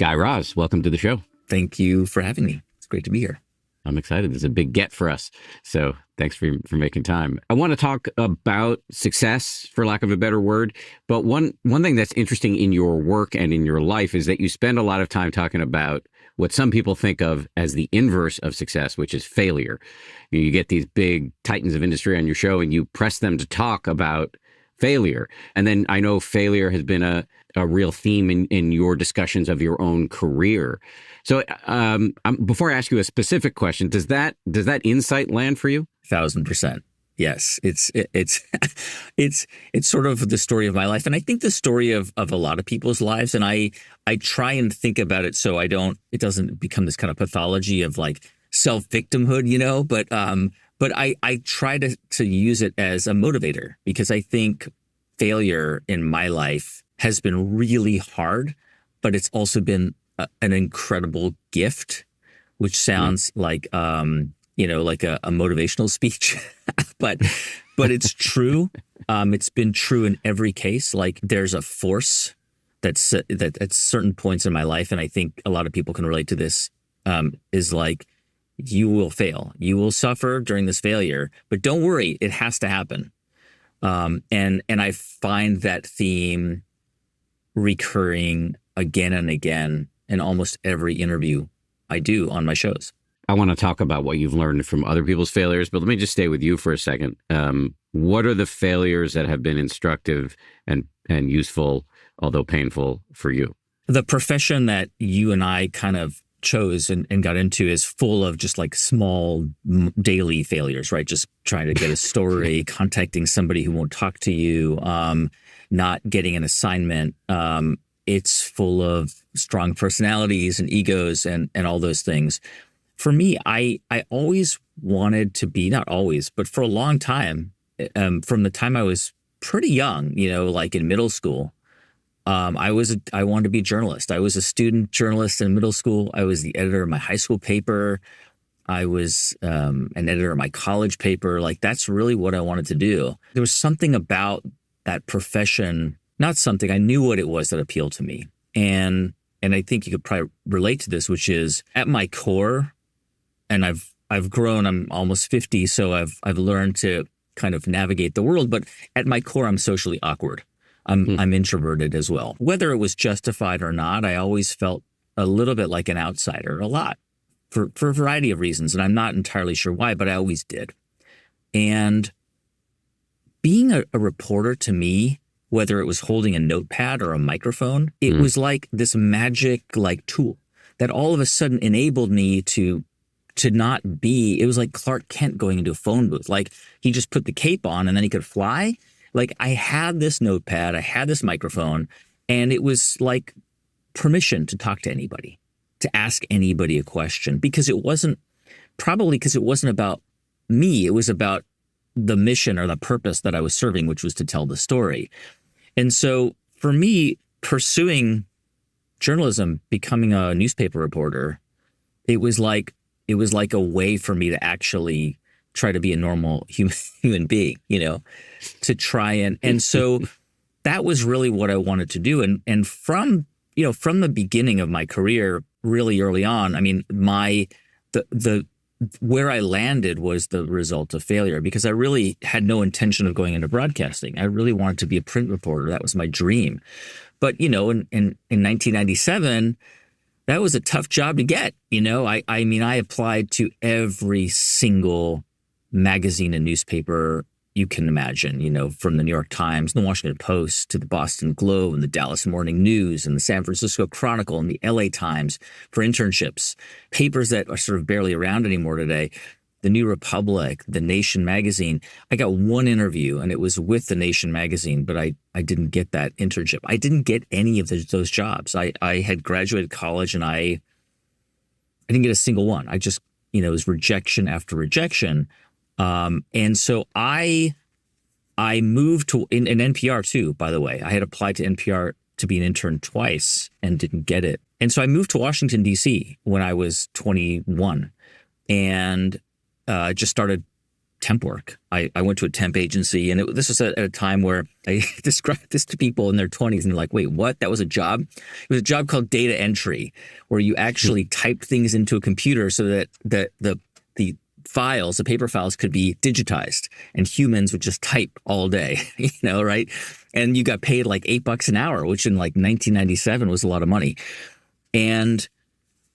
Guy Raz, welcome to the show. Thank you for having me. It's great to be here. I'm excited. It's a big get for us. So thanks for making time. I want to talk about success, for lack of a better word. But one thing that's interesting in your work and in your life is that you spend a lot of time talking about what some people think of as the inverse of success, which is failure. You get these big titans of industry on your show and you press them to talk about failure. And then I know failure has been a real theme in your discussions of your own career. So before I ask you a specific question, does that insight land for you? 1,000%. Yes, it's sort of the story of my life, and I think the story of a lot of people's lives. And I try and think about it so it doesn't become this kind of pathology of like self-victimhood, you know. But I try to use it as a motivator, because I think failure in my life has been really hard, but it's also been an incredible gift, which sounds like like a motivational speech, but it's true. It's been true in every case. Like there's a force that at certain points in my life, and I think a lot of people can relate to this, is like, you will fail, you will suffer during this failure, but don't worry, it has to happen. And I find that theme recurring again and again in almost every interview I do on my shows. I want to talk about what you've learned from other people's failures, but let me just stay with you for a second. What are the failures that have been instructive and useful, although painful, for you? The profession that you and I kind of chose and got into is full of just like small daily failures, right? Just trying to get a story, contacting somebody who won't talk to you, not getting an assignment. It's full of strong personalities and egos and all those things. For me, I always wanted to be, not always, but for a long time, from the time I was pretty young, like in middle school, I wanted to be a journalist. I was a student journalist in middle school. I was the editor of my high school paper. I was an editor of my college paper. Like, that's really what I wanted to do. There was something about that profession, not something, I knew what it was that appealed to me. And I think you could probably relate to this, which is at my core, and I've grown, I'm almost 50, so I've learned to kind of navigate the world, but at my core, I'm socially awkward. I'm introverted as well. Whether it was justified or not, I always felt a little bit like an outsider, a lot, for a variety of reasons. And I'm not entirely sure why, but I always did. And being a reporter, to me, whether it was holding a notepad or a microphone, it was like this magic like tool that all of a sudden enabled me to not be, it was like Clark Kent going into a phone booth. Like he just put the cape on and then he could fly. Like I had this notepad, I had this microphone, and it was like permission to talk to anybody, to ask anybody a question, because it wasn't about me. It was about the mission or the purpose that I was serving, which was to tell the story. And so for me, pursuing journalism, becoming a newspaper reporter, it was like a way for me to actually try to be a normal human being, to try and so that was really what I wanted to do. And from the beginning of my career, really early on, I mean, the where I landed was the result of failure, because I really had no intention of going into broadcasting. I really wanted to be a print reporter. That was my dream. But, in 1997, that was a tough job to get. I mean, I applied to every single magazine and newspaper you can imagine, from the New York Times, the Washington Post, to the Boston Globe and the Dallas Morning News and the San Francisco Chronicle and the LA Times for internships, papers that are sort of barely around anymore today. The New Republic, The Nation magazine. I got one interview and it was with The Nation magazine, but I didn't get that internship. I didn't get any of those jobs. I had graduated college and I didn't get a single one. I just, it was rejection after rejection. And so I moved to in NPR too, by the way. I had applied to NPR to be an intern twice and didn't get it. And so I moved to Washington, D.C. when I was 21 and just started temp work. I went to a temp agency, and this was at a time where I described this to people in their 20s, and they're like, wait, what? That was a job? It was a job called data entry, where you actually typed things into a computer so that the files, the paper files, could be digitized, and humans would just type all day, right? And you got paid like $8 an hour, which in like 1997 was a lot of money. And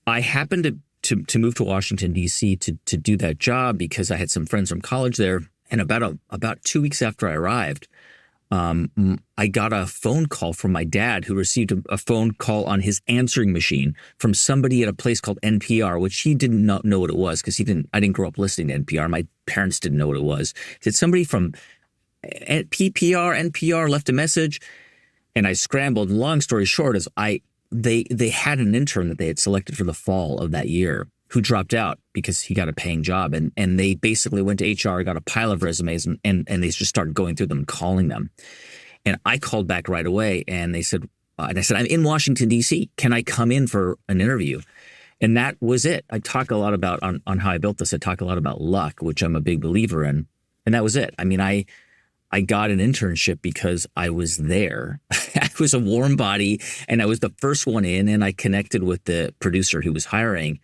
I happened to move to Washington, D.C. to do that job because I had some friends from college there. And about 2 weeks after I arrived, I got a phone call from my dad, who received a phone call on his answering machine from somebody at a place called NPR, which he did not know what it was because I didn't grow up listening to NPR. My parents didn't know what it was. He said somebody from NPR left a message, and I scrambled. And long story short is they had an intern that they had selected for the fall of that year who dropped out because he got a paying job. And they basically went to HR, got a pile of resumes, and they just started going through them and calling them. And I called back right away, and they said, I'm in Washington, D.C. Can I come in for an interview? And that was it. I talk a lot about on how I built this. I talk a lot about luck, which I'm a big believer in. And that was it. I mean, I got an internship because I was there. I was a warm body, and I was the first one in, and I connected with the producer who was hiring.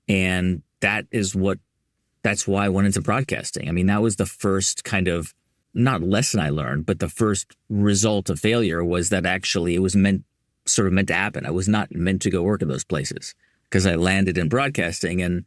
And that's why I went into broadcasting. I mean, that was the first kind of, not lesson I learned, but the first result of failure was that actually it was meant to happen. I was not meant to go work in those places because I landed in broadcasting and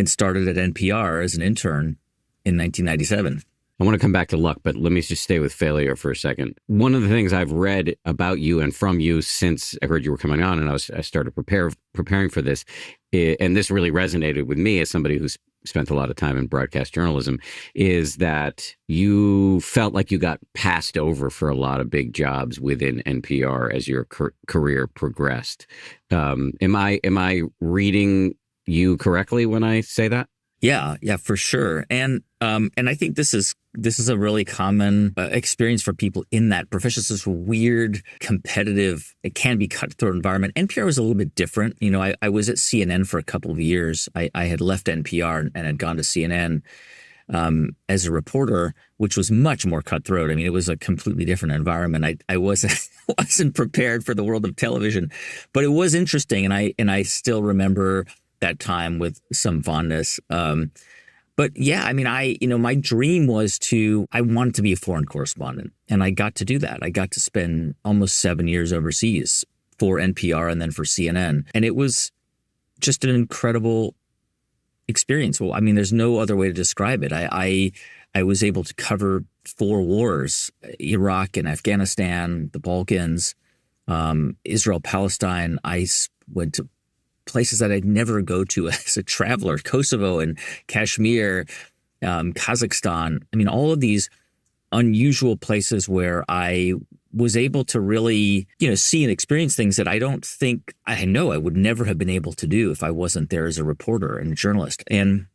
started at NPR as an intern in 1997. I want to come back to luck, but let me just stay with failure for a second. One of the things I've read about you and from you since I heard you were coming on, and I started preparing for this, and this really resonated with me as somebody who's spent a lot of time in broadcast journalism, is that you felt like you got passed over for a lot of big jobs within NPR as your career progressed. Am I reading you correctly when I say that? Yeah, for sure. And I think this is a really common experience for people in that profession. It's this weird, competitive, it can be cutthroat environment. NPR was a little bit different. I was at CNN for a couple of years. I had left NPR and had gone to CNN as a reporter, which was much more cutthroat. I mean, it was a completely different environment. I wasn't prepared for the world of television, but it was interesting. And I still remember that time with some fondness. But yeah, I mean, my dream was I wanted to be a foreign correspondent, and I got to do that. I got to spend almost 7 years overseas for NPR and then for CNN. And it was just an incredible experience. Well, I mean, there's no other way to describe it. I was able to cover 4 wars: Iraq and Afghanistan, the Balkans, Israel, Palestine. I went to places that I'd never go to as a traveler: Kosovo and Kashmir, Kazakhstan. I mean, all of these unusual places where I was able to really, see and experience things that I don't think I know I would never have been able to do if I wasn't there as a reporter and a journalist. And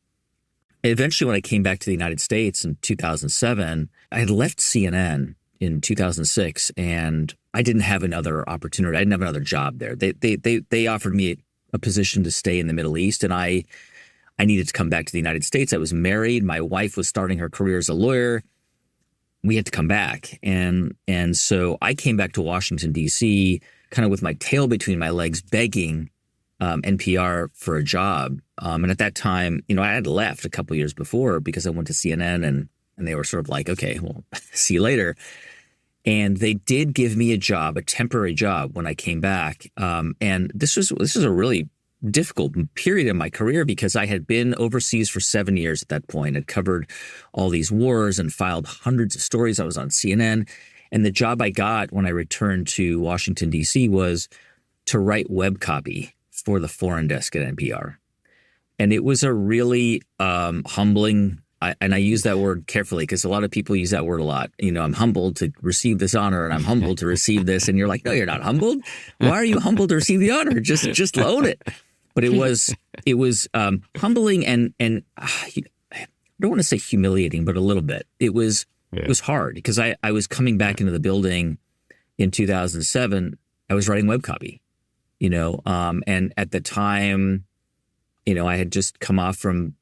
eventually, when I came back to the United States in 2007, I had left CNN in 2006, and I didn't have another opportunity. I didn't have another job there. They offered me a position to stay in the Middle East, and I needed to come back to the United States. I was married. My wife was starting her career as a lawyer. We had to come back. And so I came back to Washington, D.C., kind of with my tail between my legs, begging NPR for a job. And at that time, I had left a couple years before because I went to CNN, and they were sort of like, okay, well, see you later. And they did give me a job, a temporary job, when I came back. And this was a really difficult period in my career because I had been overseas for 7 years at that point. I'd covered all these wars and filed hundreds of stories. I was on CNN. And the job I got when I returned to Washington, D.C. was to write web copy for the foreign desk at NPR. And it was a really humbling, and I use that word carefully because a lot of people use that word a lot. I'm humbled to receive this honor, and I'm humbled to receive this. And you're like, no, you're not humbled. Why are you humbled to receive the honor? Just own it. But it was humbling and I don't want to say humiliating, but a little bit. It was hard because I was coming back into the building in 2007. I was writing web copy, and at the time, I had just come off from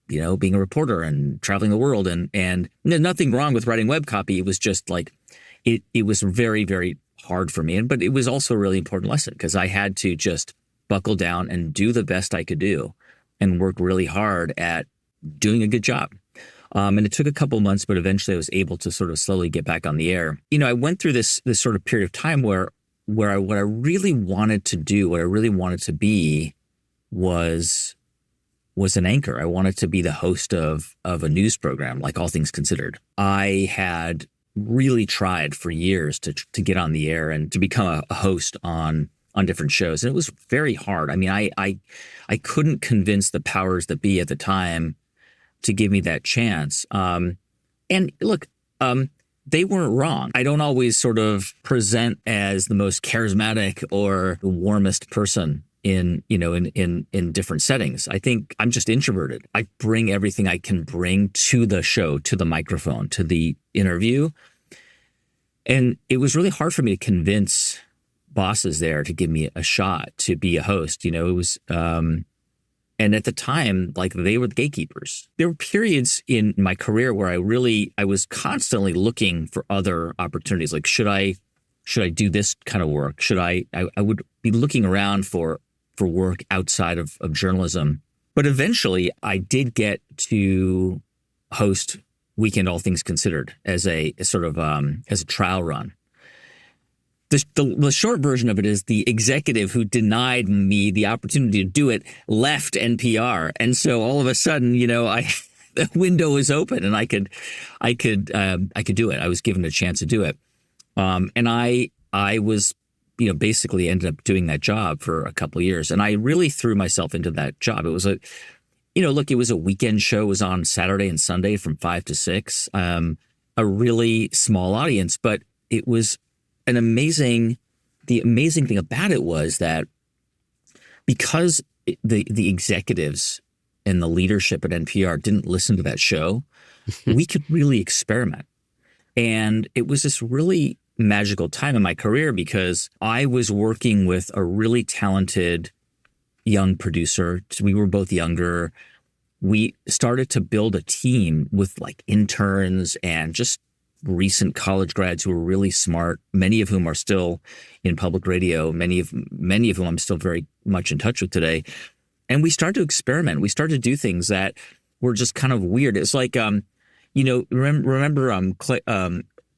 being a reporter and traveling the world, and there's nothing wrong with writing web copy. It was just like it was very, very hard for me. But it was also a really important lesson because I had to just buckle down and do the best I could do and work really hard at doing a good job. And it took a couple months, but eventually I was able to sort of slowly get back on the air. I went through this sort of period of time where what I really wanted to do, what I really wanted to be was an anchor. I wanted to be the host of a news program, like All Things Considered. I had really tried for years to get on the air and to become a host on different shows. And it was very hard. I mean, I couldn't convince the powers that be at the time to give me that chance. And look, they weren't wrong. I don't always sort of present as the most charismatic or the warmest person in different settings. I think I'm just introverted. I bring everything I can bring to the show, to the microphone, to the interview. And it was really hard for me to convince bosses there to give me a shot to be a host. It was, and at the time, like, they were the gatekeepers. There were periods in my career where I was constantly looking for other opportunities. Like, should I do this kind of work? I would be looking around for work outside of journalism. But eventually I did get to host Weekend All Things Considered as a sort of as a trial run. The short version of it is the executive who denied me the opportunity to do it left NPR, and so all of a sudden, the window was open and I could do it. I was given a chance to do it, and I was basically ended up doing that job for a couple of years, and I really threw myself into that job. It was it was a weekend show. It was on Saturday and Sunday from 5 to 6. A really small audience, but it was the amazing thing about it was that because the executives and the leadership at NPR didn't listen to that show, we could really experiment. And it was this really magical time in my career because I was working with a really talented young producer. We were both younger. We started to build a team with like interns and just recent college grads who were really smart, many of whom are still in public radio, many of whom I'm still very much in touch with today. And we started to experiment. We started to do things that were just kind of weird. It's like, remember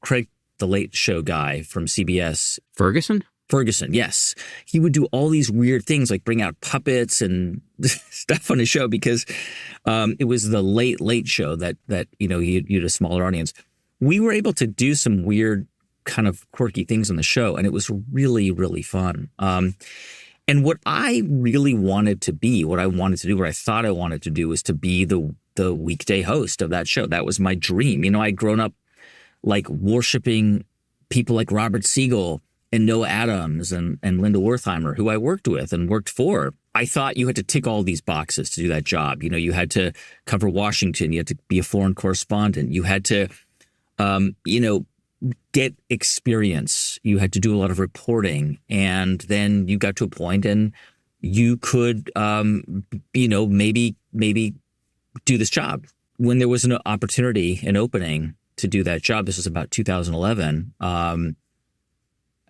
Craig, the Late Show guy from CBS? Ferguson, yes. He would do all these weird things like bring out puppets and stuff on his show because it was the late show that you had a smaller audience. We were able to do some weird kind of quirky things on the show, and it was really, really fun. And what I really wanted to be, what I thought I wanted to do was to be the weekday host of that show. That was my dream. I'd grown up like worshiping people like Robert Siegel and Noah Adams and Linda Wertheimer, who I worked with and worked for. I thought you had to tick all these boxes to do that job. You had to cover Washington. You had to be a foreign correspondent. You had to get experience. You had to do a lot of reporting. And then you got to a point and you could, maybe do this job. When there was an opportunity, an opening to do that job, this was about 2011.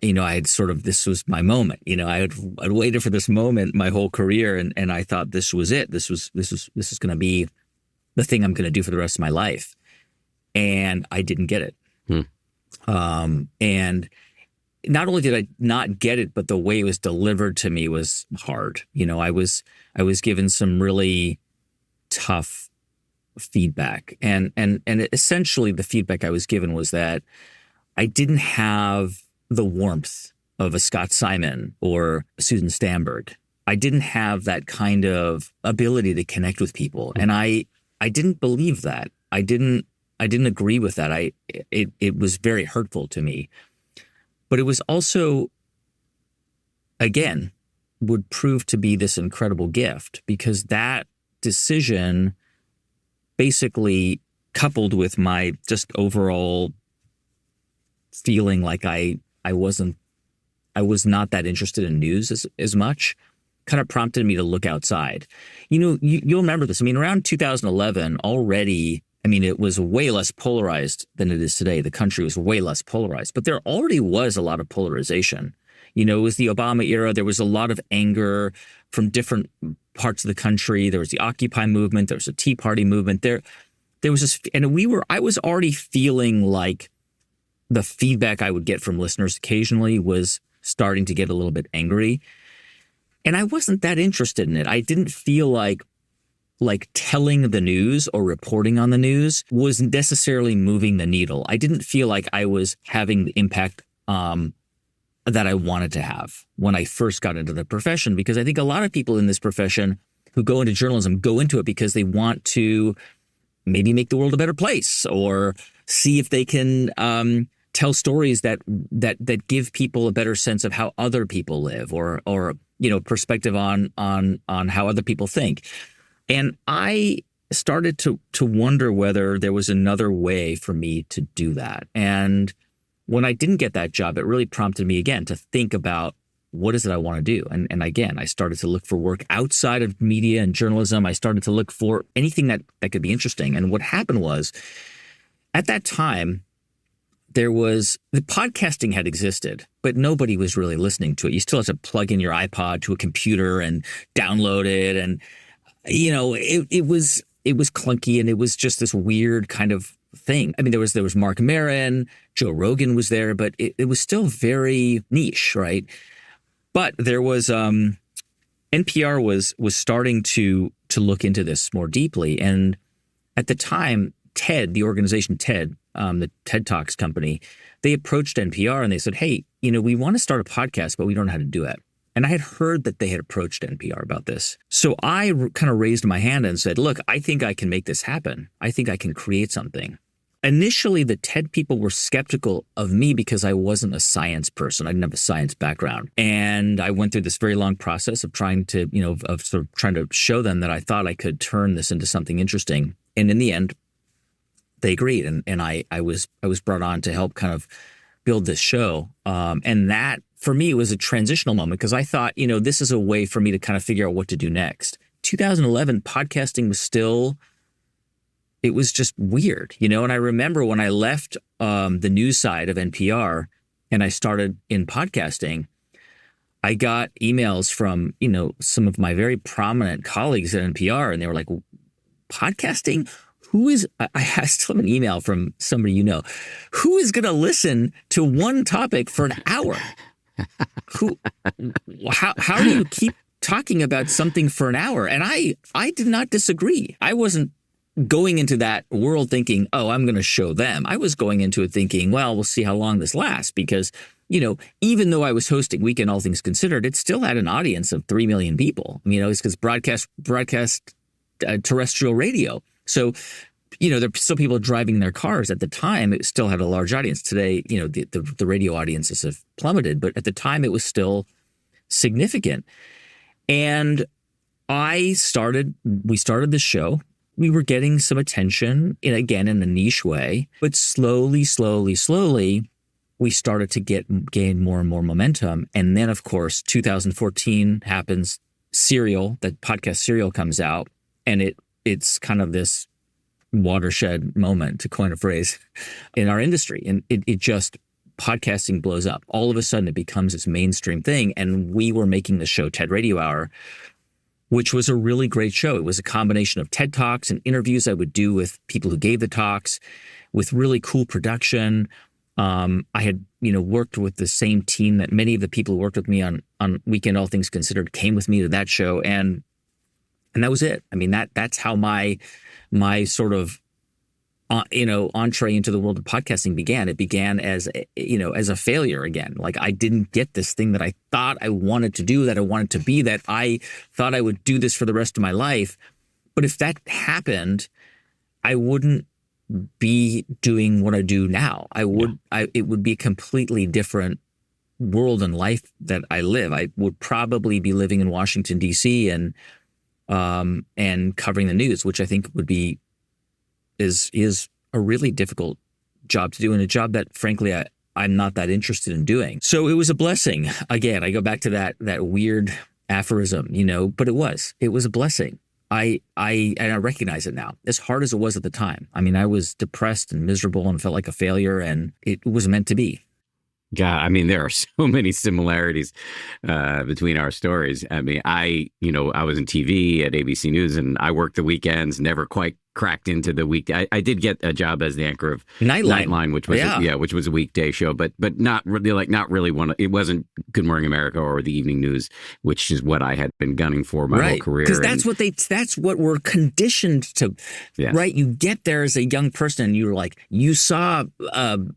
This was my moment. I'd waited for this moment my whole career. And I thought this was it. This is going to be the thing I'm going to do for the rest of my life. And I didn't get it. And not only did I not get it, but the way it was delivered to me was hard. I was given some really tough feedback. And essentially the feedback I was given was that I didn't have the warmth of a Scott Simon or Susan Stamberg. I didn't have that kind of ability to connect with people. And I didn't believe that. I didn't agree with that. It was very hurtful to me. But it was also, again, would prove to be this incredible gift because that decision basically coupled with my just overall feeling like I was not that interested in news as much, kind of prompted me to look outside. You'll remember this. I mean, around 2011 already, I mean, it was way less polarized than it is today. The country was way less polarized, but there already was a lot of polarization. It was the Obama era. There was a lot of anger from different parts of the country. There was the Occupy movement. There was a Tea Party movement. There was this, and I was already feeling like the feedback I would get from listeners occasionally was starting to get a little bit angry. And I wasn't that interested in it. I didn't feel like telling the news or reporting on the news was necessarily moving the needle. I didn't feel like I was having the impact that I wanted to have when I first got into the profession, because I think a lot of people in this profession who go into journalism go into it because they want to maybe make the world a better place or see if they can tell stories that give people a better sense of how other people live or perspective on how other people think. And I started to wonder whether there was another way for me to do that. And when I didn't get that job, it really prompted me again to think about what is it I want to do. And again, I started to look for work outside of media and journalism. I started to look for anything that could be interesting. And what happened was, at that time, the podcasting had existed, but nobody was really listening to it. You still had to plug in your iPod to a computer and download it. And, it was clunky, and it was just this weird kind of thing. I mean, there was Mark Maron, Joe Rogan was there, but it was still very niche, right? But there was NPR was starting to look into this more deeply, and at the time, TED, the organization TED, the TED Talks company, they approached NPR and they said, "Hey, we want to start a podcast, but we don't know how to do it." And I had heard that they had approached NPR about this. So I kind of raised my hand and said, "Look, I think I can make this happen. I think I can create something." Initially, the TED people were skeptical of me because I wasn't a science person. I didn't have a science background. And I went through this very long process of trying to show them that I thought I could turn this into something interesting. And in the end, they agreed. And I was brought on to help kind of build this show. And that, for me, was a transitional moment because I thought, this is a way for me to kind of figure out what to do next. 2011, podcasting was still... it was just weird, and I remember when I left the news side of NPR and I started in podcasting, I got emails from, some of my very prominent colleagues at NPR, and they were like, "Podcasting? I still have an email from somebody, who is going to listen to one topic for an hour? How do you keep talking about something for an hour?" And I did not disagree. I wasn't going into that world thinking, "Oh, I'm going to show them." I was going into it thinking, well, we'll see how long this lasts, because, even though I was hosting Weekend All Things Considered, it still had an audience of 3 million people. It's because broadcast terrestrial radio. So, there are still people driving their cars. At the time, it still had a large audience. Today, the radio audiences have plummeted, but at the time it was still significant. And we started the show. We were getting some attention, again, in a niche way, but slowly, we started to gain more and more momentum. And then, of course, 2014 happens. That podcast Serial comes out, and it's kind of this watershed moment, to coin a phrase, in our industry. And it just, podcasting blows up. All of a sudden, it becomes this mainstream thing. And we were making the show TED Radio Hour, which was a really great show. It was a combination of TED Talks and interviews I would do with people who gave the talks, with really cool production. I had, worked with the same team that many of the people who worked with me on Weekend All Things Considered came with me to that show, and that was it. I mean, that's how my sort of entree into the world of podcasting began. It began as a failure again. Like, I didn't get this thing that I thought I wanted to do, that I wanted to be, that I thought I would do this for the rest of my life. But if that happened, I wouldn't be doing what I do now. It would be a completely different world and life that I live. I would probably be living in Washington, D.C. and covering the news, which I think is a really difficult job to do, and a job that, frankly, I'm not that interested in doing. So it was a blessing. Again, I go back to that weird aphorism, but it was a blessing. And I recognize it now, as hard as it was at the time. I mean, I was depressed and miserable and felt like a failure, and it was meant to be. God, I mean, there are so many similarities between our stories. I mean, I was in TV at ABC News, and I worked the weekends. Never quite cracked into the weekday. I did get a job as the anchor of Nightline, which was which was a weekday show, but not really one. It wasn't Good Morning America or the evening news, which is what I had been gunning for my whole career. Because that's what we're conditioned to. Yes. Right? You get there as a young person, and you're like, you saw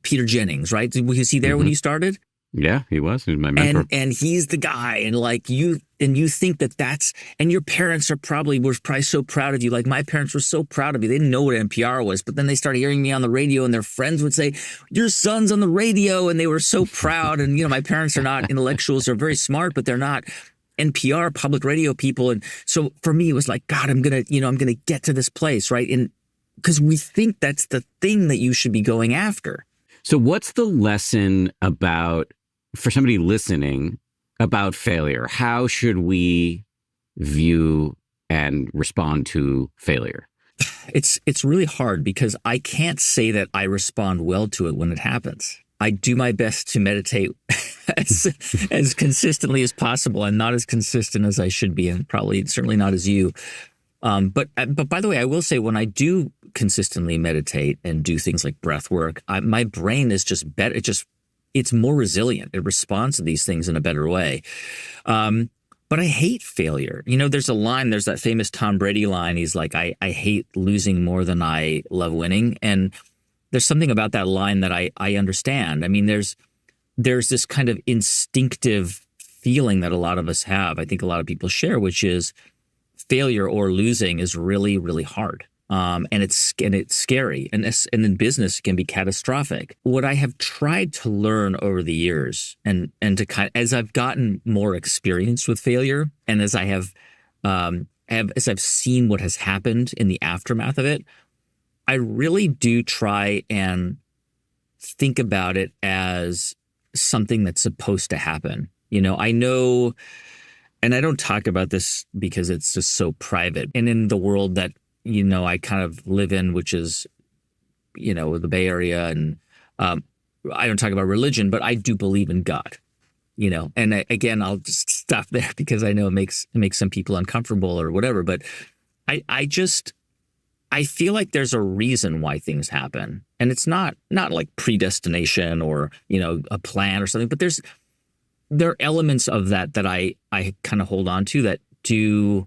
Peter Jennings, right? Was he there when you started? Yeah, he was. He was my mentor. And he's the guy. And like you think that's, and your parents were probably so proud of you. Like my parents were so proud of you. They didn't know what NPR was, but then they started hearing me on the radio, and their friends would say, your son's on the radio. And they were so proud. And, my parents are not intellectuals. They're very smart, but they're not NPR public radio people. And so for me, it was like, God, I'm going to get to this place. Right. And because we think that's the thing that you should be going after. So what's the lesson for somebody listening about failure? How should we view and respond to failure? It's really hard because I can't say that I respond well to it when it happens. I do my best to meditate as consistently as possible. I'm not as consistent as I should be, and certainly not as you. But by the way, I will say, when I do consistently meditate and do things like breath work, my brain is just better. It's more resilient. It responds to these things in a better way. But I hate failure. There's that famous Tom Brady line. He's like, I hate losing more than I love winning. And there's something about that line that I understand. I mean, there's this kind of instinctive feeling that a lot of us have, I think a lot of people share, which is failure or losing is really, really hard. And it's scary. And in business, it can be catastrophic. What I have tried to learn over the years, and to as I've gotten more experienced with failure, and as I have as I've seen what has happened in the aftermath of it, I really do try and think about it as something that's supposed to happen. I know, and I don't talk about this because it's just so private. And in the world that I kind of live in, which is, the Bay Area, and I don't talk about religion, but I do believe in God, and again, I'll just stop there because I know it makes some people uncomfortable or whatever, but I feel like there's a reason why things happen, and it's not like predestination or, a plan or something, but there are elements of that I kind of hold on to that do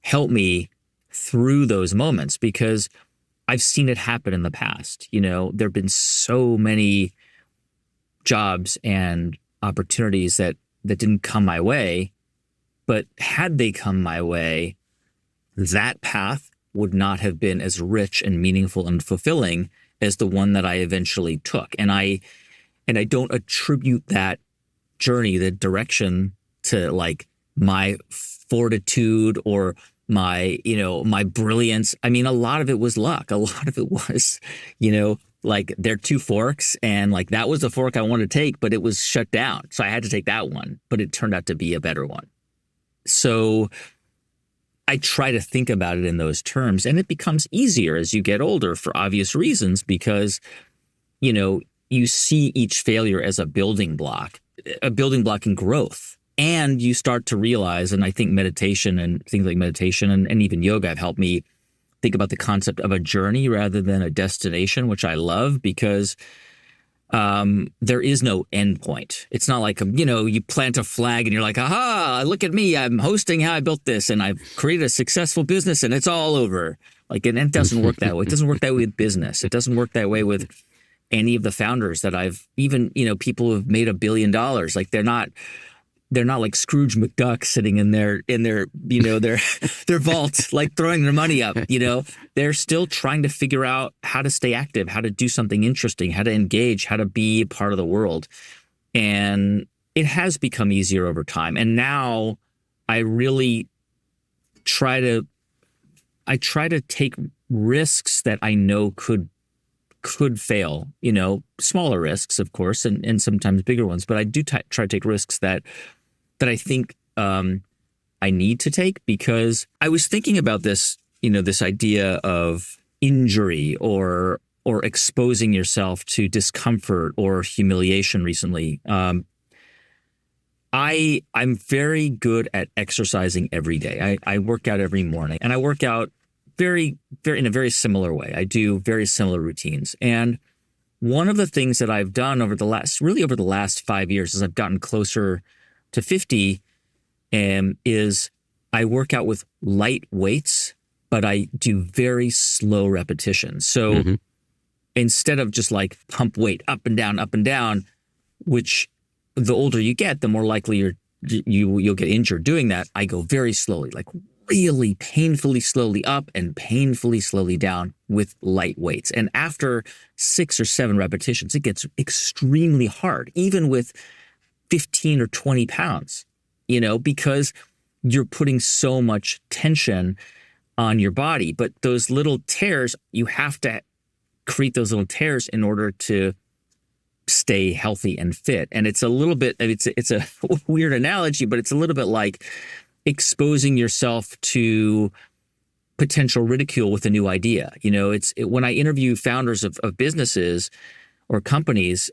help me through those moments, because I've seen it happen in the past. There've been so many jobs and opportunities that didn't come my way, but had they come my way, that path would not have been as rich and meaningful and fulfilling as the one that I eventually took. And I don't attribute that journey, the direction, to like my fortitude or my brilliance. I mean, a lot of it was luck. A lot of it was, like there are two forks, and like that was the fork I wanted to take, but it was shut down. So I had to take that one, but it turned out to be a better one. So I try to think about it in those terms, and it becomes easier as you get older for obvious reasons, because, you see each failure as a building block in growth. And you start to realize, and I think meditation and things like meditation and even yoga have helped me think about the concept of a journey rather than a destination, which I love, because there is no end point. It's not like, you plant a flag and you're like, aha, look at me. I'm hosting how I built this, and I've created a successful business, and it's all over. Like, and it doesn't work that way. It doesn't work that way with business. It doesn't work that way with any of the founders that I've even, people who have made $1 billion. Like, they're not like Scrooge McDuck sitting in their their vault, like throwing their money up. They're still trying to figure out how to stay active, how to do something interesting, how to engage, how to be a part of the world. And it has become easier over time. And now I really try to take risks that I know could fail, smaller risks, of course, and sometimes bigger ones. But I do try to take risks that I think I need to take, because I was thinking about this, this idea of injury or exposing yourself to discomfort or humiliation recently. I'm very good at exercising every day. I work out every morning, and I work out very, very in a very similar way. I do very similar routines. And one of the things that I've done over the last 5 years, as I've gotten closer to 50, is I work out with light weights, but I do very slow repetitions. So instead of just like pump weight up and down, which the older you get, the more likely you'll get injured doing that, I go very slowly, like really painfully slowly up and painfully slowly down with light weights. And after 6 or 7 repetitions, it gets extremely hard, even with 15 or 20 pounds, because you're putting so much tension on your body. But those little tears, you have to create those little tears in order to stay healthy and fit. And it's a little bit, it's a weird analogy, but it's a little bit like exposing yourself to potential ridicule with a new idea. When I interview founders of businesses or companies,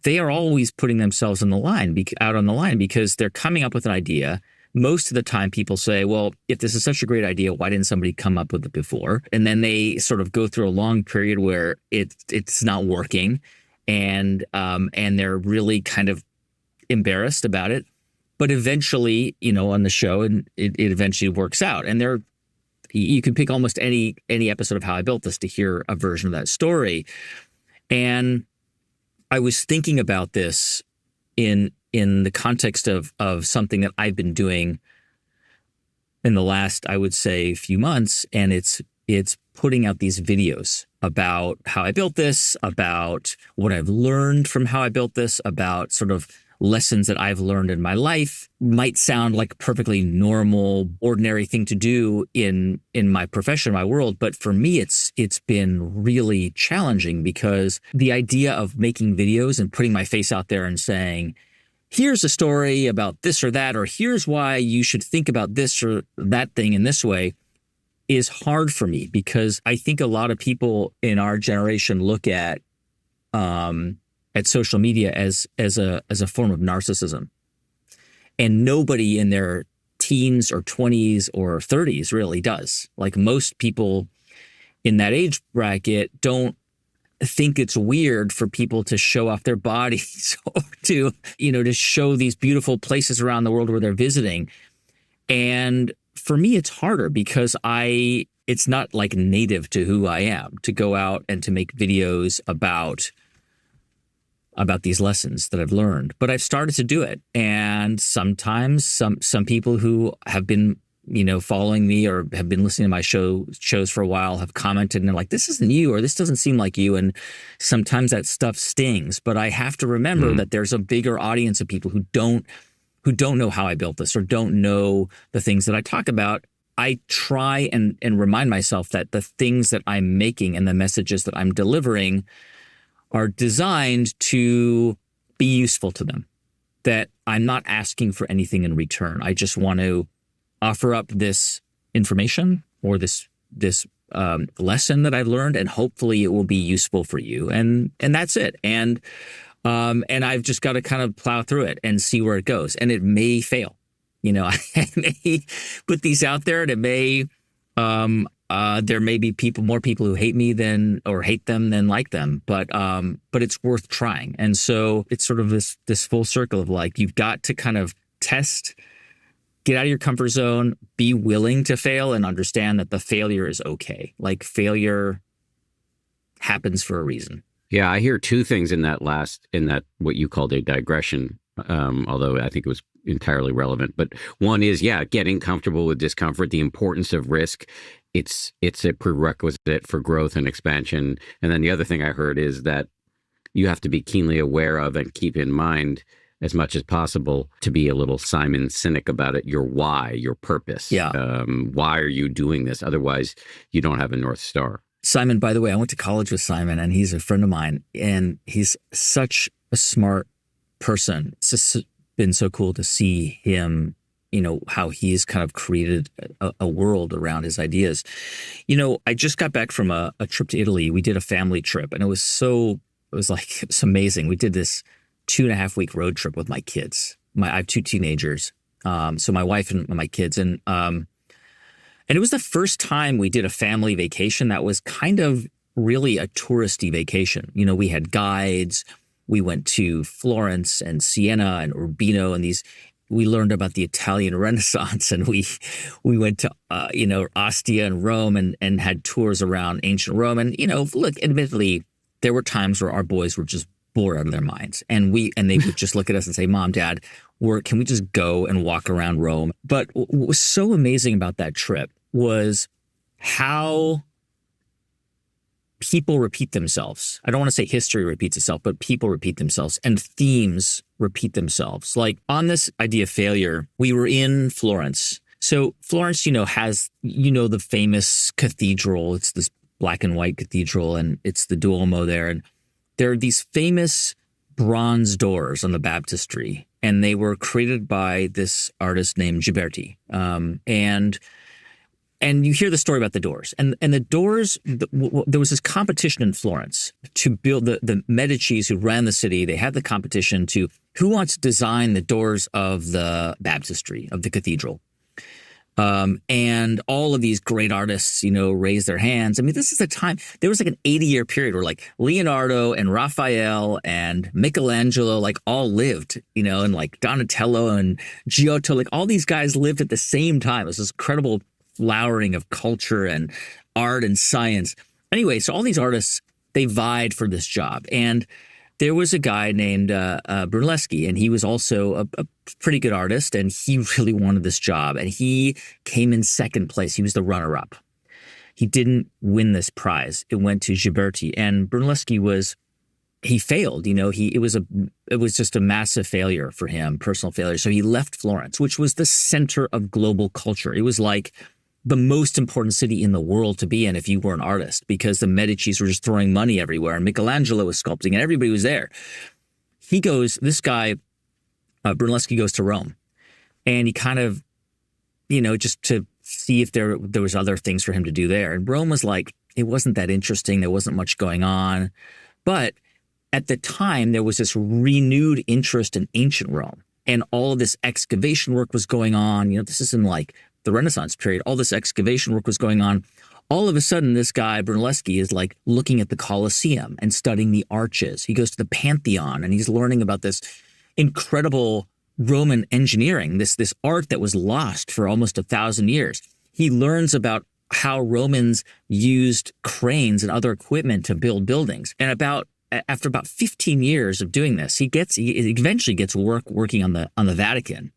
they are always putting themselves out on the line because they're coming up with an idea. Most of the time people say, well, if this is such a great idea, why didn't somebody come up with it before? And then they sort of go through a long period where it's not working. And they're really kind of embarrassed about it. But eventually, on the show, and it eventually works out. And you can pick almost any episode of How I Built This to hear a version of that story. And I was thinking about this in the context of something that I've been doing in the last, I would say, few months, and it's putting out these videos about how I built this, about what I've learned from how I built this, about sort of lessons that I've learned in my life. Might sound like a perfectly normal, ordinary thing to do in my profession, my world, but for me, it's been really challenging because the idea of making videos and putting my face out there and saying, here's a story about this or that, or here's why you should think about this or that thing in this way, is hard for me because I think a lot of people in our generation look at social media as a form of narcissism, and nobody in their teens or 20s or 30s really does. Like most people in that age bracket don't think it's weird for people to show off their bodies or to show these beautiful places around the world where they're visiting. And for me, it's harder because it's not like native to who I am to go out and to make videos about these lessons that I've learned. But I've started to do it. And sometimes some people who have been, following me or have been listening to my shows for a while have commented and they're like, this isn't you, or this doesn't seem like you. And sometimes that stuff stings. But I have to remember that there's a bigger audience of people who don't know how I built this or don't know the things that I talk about. I try and remind myself that the things that I'm making and the messages that I'm delivering are designed to be useful to them, that I'm not asking for anything in return. I just want to offer up this information or this lesson that I've learned, and hopefully it will be useful for you. And that's it. And I've just got to kind of plow through it and see where it goes. And it may fail. I may put these out there, and it may there may be more people who hate me hate them than like them, but it's worth trying. And so it's sort of this full circle of like, you've got to kind of test, get out of your comfort zone, be willing to fail, and understand that the failure is okay. Like failure happens for a reason. Yeah, I hear two things in that what you called a digression, although I think it was entirely relevant. But one is, getting comfortable with discomfort, the importance of risk. It's a prerequisite for growth and expansion. And then the other thing I heard is that you have to be keenly aware of and keep in mind as much as possible to be a little Simon Sinek about it, your why, your purpose. Yeah. Why are you doing this? Otherwise, you don't have a North Star. Simon, by the way, I went to college with Simon, and he's a friend of mine, and he's such a smart person. It's just been so cool to see him, how he's kind of created a world around his ideas. I just got back from a trip to Italy. We did a family trip, and it was amazing. We did this 2.5 week road trip with my kids. I have two teenagers, so my wife and my kids, and it was the first time we did a family vacation that was kind of really a touristy vacation. We had guides. We went to Florence and Siena and Urbino, and we learned about the Italian Renaissance, and we went to Ostia and Rome, and had tours around ancient Rome. And look, admittedly, there were times where our boys were just bored out of their minds, and they would just look at us and say, "Mom, Dad, can we just go and walk around Rome?" But what was so amazing about that trip was how people repeat themselves. I don't want to say history repeats itself, but people repeat themselves, and themes repeat themselves. Like on this idea of failure, we were in Florence. So Florence, has, the famous cathedral. It's this black and white cathedral, and it's the Duomo there. And there are these famous bronze doors on the baptistry, and they were created by this artist named Ghiberti. And you hear the story about the doors. And the doors, there was this competition in Florence to build the Medicis who ran the city. They had the competition to who wants to design the doors of the baptistry, of the cathedral. And all of these great artists, raised their hands. I mean, this is a time, there was like an 80-year period where like Leonardo and Raphael and Michelangelo all lived, and like Donatello and Giotto, all these guys lived at the same time. It was this incredible flowering of culture and art and science. Anyway, so all these artists, they vied for this job. And there was a guy named Brunelleschi, and he was also a pretty good artist, and he really wanted this job. And he came in second place. He was the runner-up. He didn't win this prize. It went to Ghiberti. And Brunelleschi he failed. It was just a massive failure for him, personal failure. So he left Florence, which was the center of global culture. It was like the most important city in the world to be in if you were an artist, because the Medicis were just throwing money everywhere, and Michelangelo was sculpting, and everybody was there. This guy, Brunelleschi, goes to Rome, and he kind of, just to see if there was other things for him to do there. And Rome was it wasn't that interesting. There wasn't much going on. But at the time, there was this renewed interest in ancient Rome, and all of this excavation work was going on. This is in the Renaissance period. All this excavation work was going on. All of a sudden, this guy, Brunelleschi, is looking at the Colosseum and studying the arches. He goes to the Pantheon, and he's learning about this incredible Roman engineering, this art that was lost for almost 1,000 years. He learns about how Romans used cranes and other equipment to build buildings. And after about 15 years of doing this, he eventually gets working on the Vatican.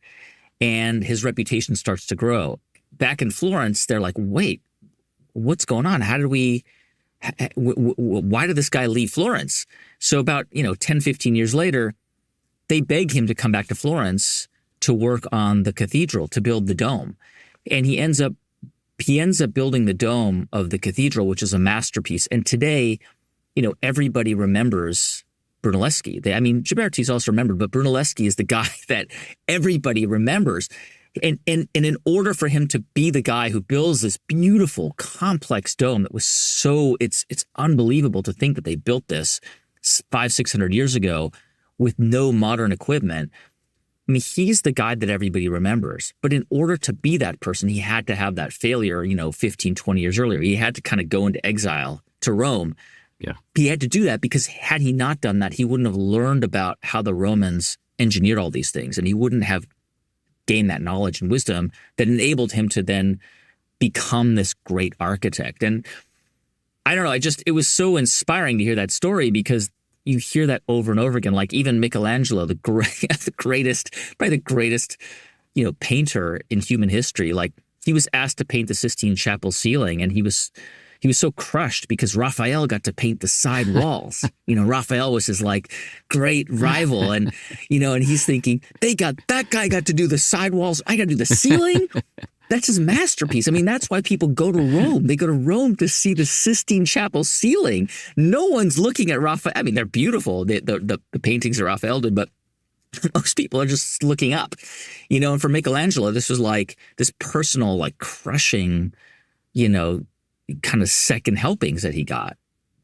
And his reputation starts to grow. Back in Florence, they're like, wait, what's going on? Why did this guy leave Florence? So about, 10, 15 years later, they beg him to come back to Florence to work on the cathedral, to build the dome. And he ends up building the dome of the cathedral, which is a masterpiece. And today, everybody remembers Brunelleschi. Ghiberti's also remembered, but Brunelleschi is the guy that everybody remembers. And in order for him to be the guy who builds this beautiful, complex dome that was it's unbelievable to think that they built this 500-600 years ago with no modern equipment. He's the guy that everybody remembers. But in order to be that person, he had to have that failure, 15, 20 years earlier. He had to kind of go into exile to Rome. Yeah. He had to do that because had he not done that, he wouldn't have learned about how the Romans engineered all these things, and he wouldn't have gained that knowledge and wisdom that enabled him to then become this great architect. And I don't know, it was so inspiring to hear that story, because you hear that over and over again. Like even Michelangelo, probably the greatest, painter in human history. Like he was asked to paint the Sistine Chapel ceiling, and he was so crushed because Raphael got to paint the side walls. Raphael was his great rival. And, and he's thinking, that guy got to do the side walls. I got to do the ceiling. That's his masterpiece. That's why people go to Rome. They go to Rome to see the Sistine Chapel ceiling. No one's looking at Raphael. They're beautiful. The paintings that Raphael did, but Most people are just looking up, and for Michelangelo, this was like this personal, like crushing, you know, kind of second helpings that he got.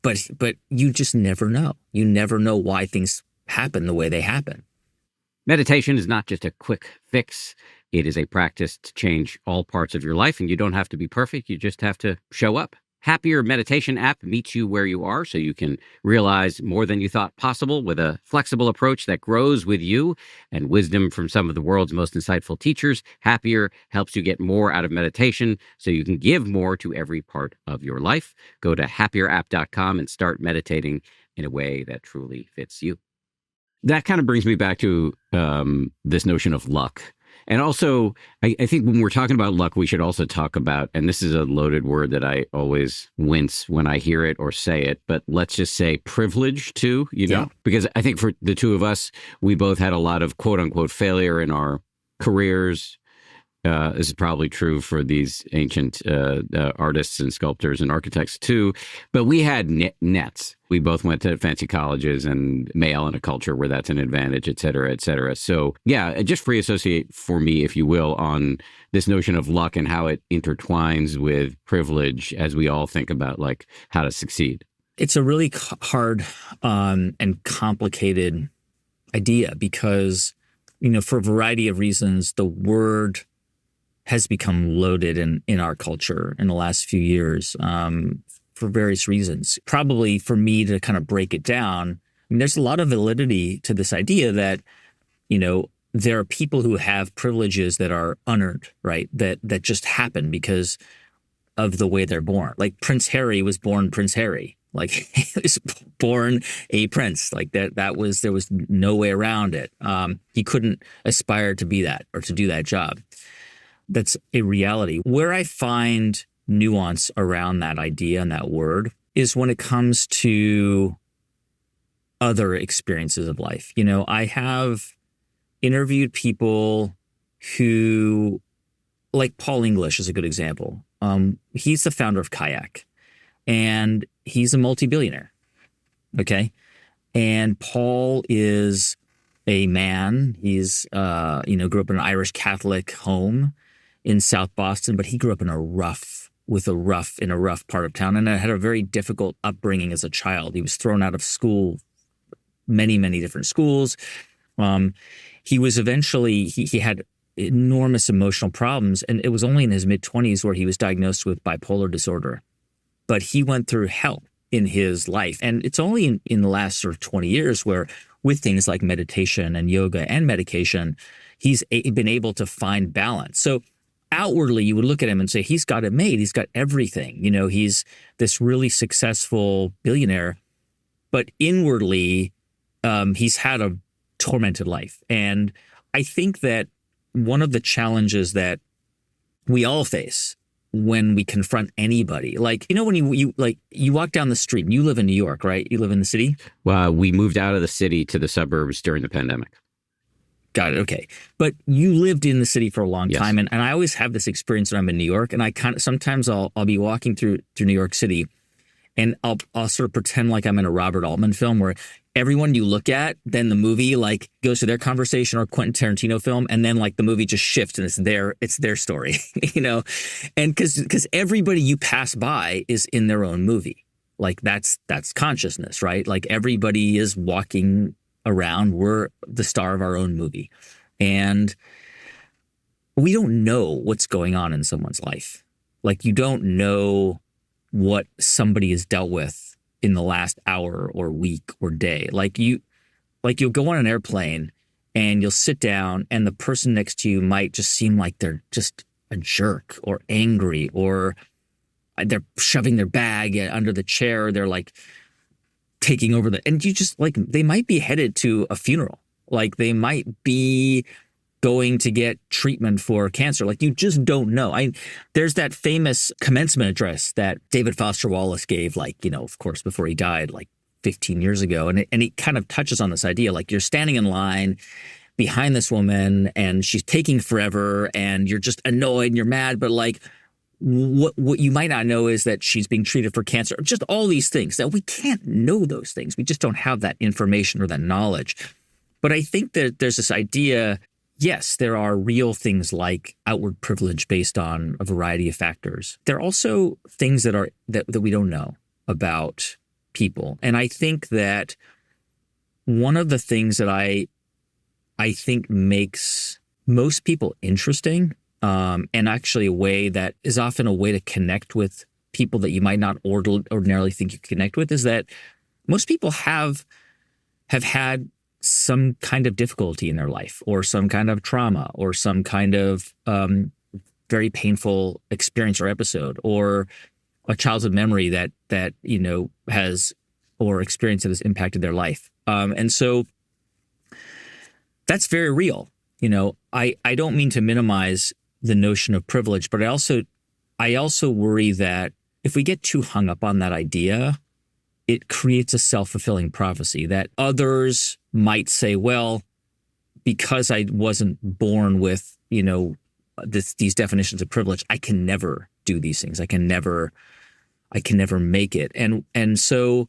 But you just never know. You never know why things happen the way they happen. Meditation is not just a quick fix. It is a practice to change all parts of your life, and you don't have to be perfect. You just have to show up. Happier Meditation app meets you where you are so you can realize more than you thought possible with a flexible approach that grows with you and wisdom from some of the world's most insightful teachers. Happier helps you get more out of meditation so you can give more to every part of your life. Go to happierapp.com and start meditating in a way that truly fits you. That kind of brings me back to this notion of luck. And also, I think when we're talking about luck, we should also talk about, and this is a loaded word that I always wince when I hear it or say it, but let's just say privilege too, because I think for the two of us, we both had a lot of quote unquote failure in our careers. This is probably true for these ancient artists and sculptors and architects too. But we had nets. We both went to fancy colleges and male in a culture where that's an advantage, et cetera, et cetera. So yeah, just free associate for me, if you will, on this notion of luck and how it intertwines with privilege as we all think about like how to succeed. It's a really hard and complicated idea because, for a variety of reasons, the word has become loaded in our culture in the last few years for various reasons. Probably for me to kind of break it down, there's a lot of validity to this idea that, there are people who have privileges that are unearned, right? That just happen because of the way they're born. Like Prince Harry was born Prince Harry. Like he was born a prince. Like there was no way around it. He couldn't aspire to be that or to do that job. That's a reality. Where I find nuance around that idea and that word is when it comes to other experiences of life. I have interviewed people who, like Paul English is a good example. He's the founder of Kayak, and he's a multi-billionaire. Okay. And Paul is a man. He's, grew up in an Irish Catholic home in South Boston, but he grew up in a rough part of town and had a very difficult upbringing as a child. He was thrown out of school, many, many different schools. He was eventually, he had enormous emotional problems, and it was only in his mid-20s where he was diagnosed with bipolar disorder. But he went through hell in his life. And it's only in the last sort of 20 years where, with things like meditation and yoga and medication, he's been able to find balance. So outwardly, you would look at him and say, he's got it made. He's got everything. He's this really successful billionaire. But inwardly, he's had a tormented life. And I think that one of the challenges that we all face when we confront anybody, like, when you walk down the street, and you live in New York, right? You live in the city? Well, we moved out of the city to the suburbs during the pandemic. Got it. Okay. But you lived in the city for a long Yes. time. And I always have this experience when I'm in New York. And I sometimes I'll be walking through New York City, and I'll sort of pretend like I'm in a Robert Altman film where everyone you look at, then the movie like goes to their conversation, or Quentin Tarantino film. And then like the movie just shifts and it's their story, and because everybody you pass by is in their own movie. Like that's consciousness, right? Like everybody is walking around. We're the star of our own movie. And we don't know what's going on in someone's life. Like you don't know what somebody has dealt with in the last hour or week or day. You'll go on an airplane and you'll sit down, and the person next to you might just seem like they're just a jerk or angry, or they're shoving their bag under the chair. They're like taking over and you just like, they might be headed to a funeral. Like they might be going to get treatment for cancer. Like you just don't know. There's that famous commencement address that David Foster Wallace gave, of course, before he died, 15 years ago. And it kind of touches on this idea, like you're standing in line behind this woman and she's taking forever and you're just annoyed and you're mad, but what you might not know is that she's being treated for cancer. Just all these things that we can't know those things. We just don't have that information or that knowledge. But I think that there's this idea, yes, there are real things like outward privilege based on a variety of factors. There are also things that we don't know about people. And I think that one of the things that I think makes most people interesting, and actually a way that is often a way to connect with people that you might not ordinarily think you connect with, is that most people have had some kind of difficulty in their life, or some kind of trauma, or some kind of very painful experience or episode, or a childhood memory that has, or experience that has impacted their life. And so that's very real. I don't mean to minimize the notion of privilege, but I also worry that if we get too hung up on that idea, it creates a self-fulfilling prophecy that others might say, well, because I wasn't born with, these definitions of privilege, I can never do these things. I can never make it. And so,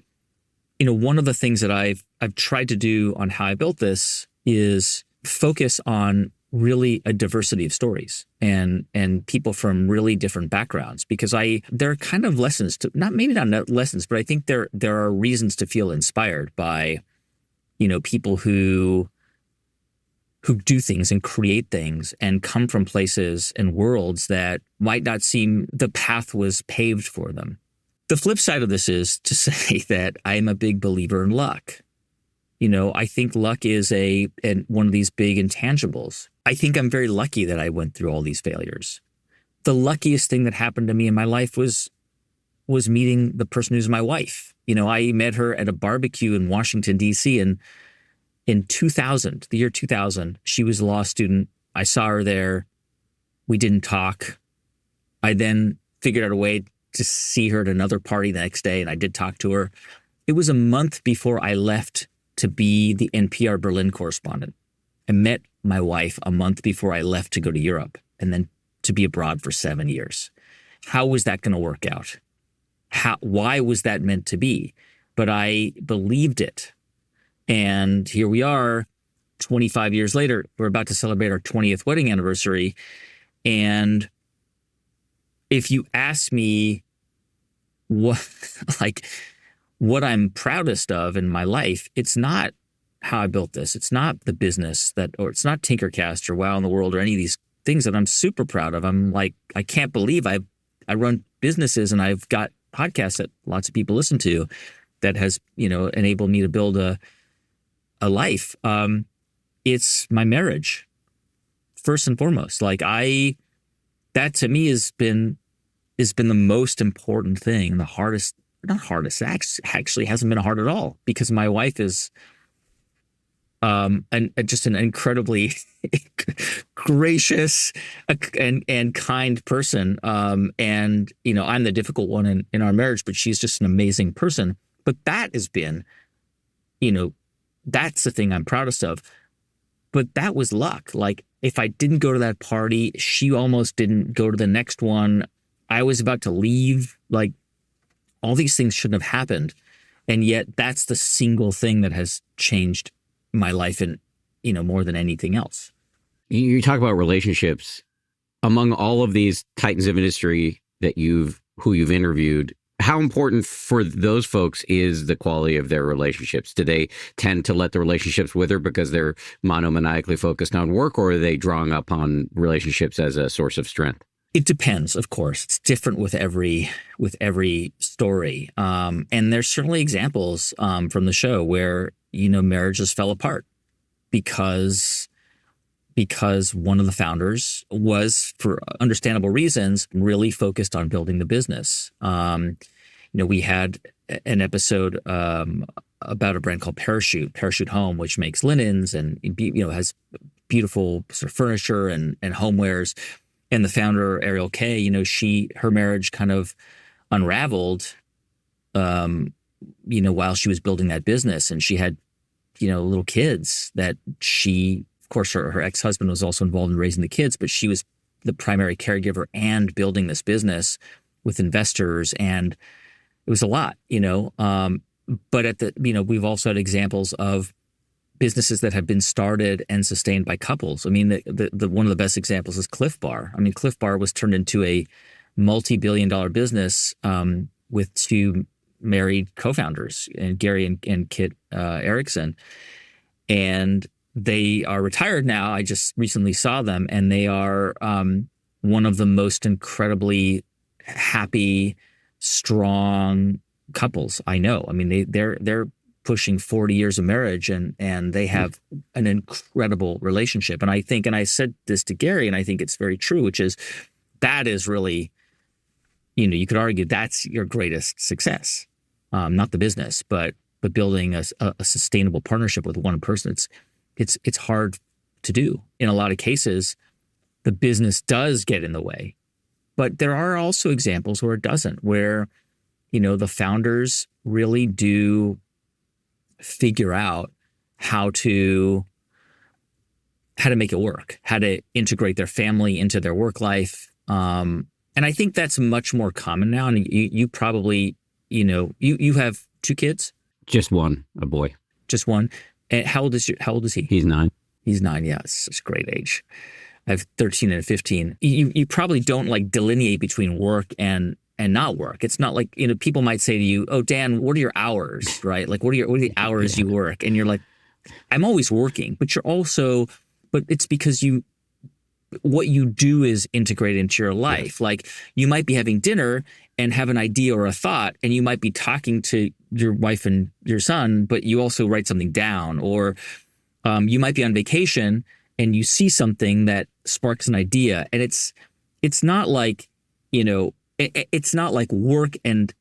one of the things that I've tried to do on How I Built This is focus on really a diversity of stories and people from really different backgrounds, because there are kind of lessons to, maybe not lessons, but I think there are reasons to feel inspired by, people who do things and create things and come from places and worlds that might not seem the path was paved for them. The flip side of this is to say that I am a big believer in luck. I think luck is one of these big intangibles. I think I'm very lucky that I went through all these failures. The luckiest thing that happened to me in my life was meeting the person who's my wife. I met her at a barbecue in Washington, D.C. in 2000, the year 2000. She was a law student. I saw her there. We didn't talk. I then figured out a way to see her at another party the next day, and I did talk to her. It was a month before I left to be the NPR Berlin correspondent. I met my wife a month before I left to go to Europe and then to be abroad for 7 years. How was that going to work out? Why was that meant to be? But I believed it. And here we are, 25 years later. We're about to celebrate our 20th wedding anniversary. And if you ask me what I'm proudest of in my life, it's not How I Built This. It's not the business or it's not Tinkercast or Wow in the World or any of these things that I'm super proud of. I'm like, I can't believe I run businesses and I've got podcasts that lots of people listen to that has, enabled me to build a life. It's my marriage, first and foremost. That to me has been the most important thing, and the hardest. Not hardest. Actually hasn't been hard at all, because my wife is just an incredibly gracious and kind person. And I'm the difficult one in our marriage, but she's just an amazing person. But that has been, that's the thing I'm proudest of. But that was luck. Like, if I didn't go to that party, she almost didn't go to the next one. I was about to leave. Like, all these things shouldn't have happened. And yet that's the single thing that has changed my life in, more than anything else. You talk about relationships. Among all of these titans of industry who you've interviewed, how important for those folks is the quality of their relationships? Do they tend to let the relationships wither because they're monomaniacally focused on work, or are they drawing up on relationships as a source of strength? It depends, of course. It's different with every story. And there's certainly examples from the show where, marriages fell apart because one of the founders was, for understandable reasons, really focused on building the business. We had an episode about a brand called Parachute Home, which makes linens and, has beautiful sort of furniture and homewares. And the founder, Ariel Kay, her marriage kind of unraveled, while she was building that business. And she had, little kids that of course, her ex-husband was also involved in raising the kids, but she was the primary caregiver and building this business with investors. And it was a lot, but we've also had examples of businesses that have been started and sustained by couples. I mean, the one of the best examples is Cliff Bar. I mean, Cliff Bar was turned into a multi-billion-dollar business with two married co-founders, and Gary and Kit Erickson. And they are retired now. I just recently saw them, and they are one of the most incredibly happy, strong couples I know. I mean, they're pushing 40 years of marriage, and they have an incredible relationship. And I think, and I said this to Gary, and I think it's very true, which is that is really, you could argue that's your greatest success, not the business, but building a sustainable partnership with one person. It's hard to do. In a lot of cases, the business does get in the way, but there are also examples where it doesn't, where, the founders really do figure out how to make it work, how to integrate their family into their work life. And I think that's much more common now. And you probably, you have two kids? Just one, a boy. Just one. And how old is he? He's 9. He's 9. Yeah, it's a great age. I have 13 and 15. You probably don't like delineate between work and not work. It's not like, people might say to you, "Oh, Dan, what are your hours?" Right? Like, what are the hours you work? And you're like, "I'm always working," but it's because what you do is integrated into your life. Yes. Like, you might be having dinner and have an idea or a thought, and you might be talking to your wife and your son, but you also write something down. Or you might be on vacation and you see something that sparks an idea. And it's not like, it's not like work and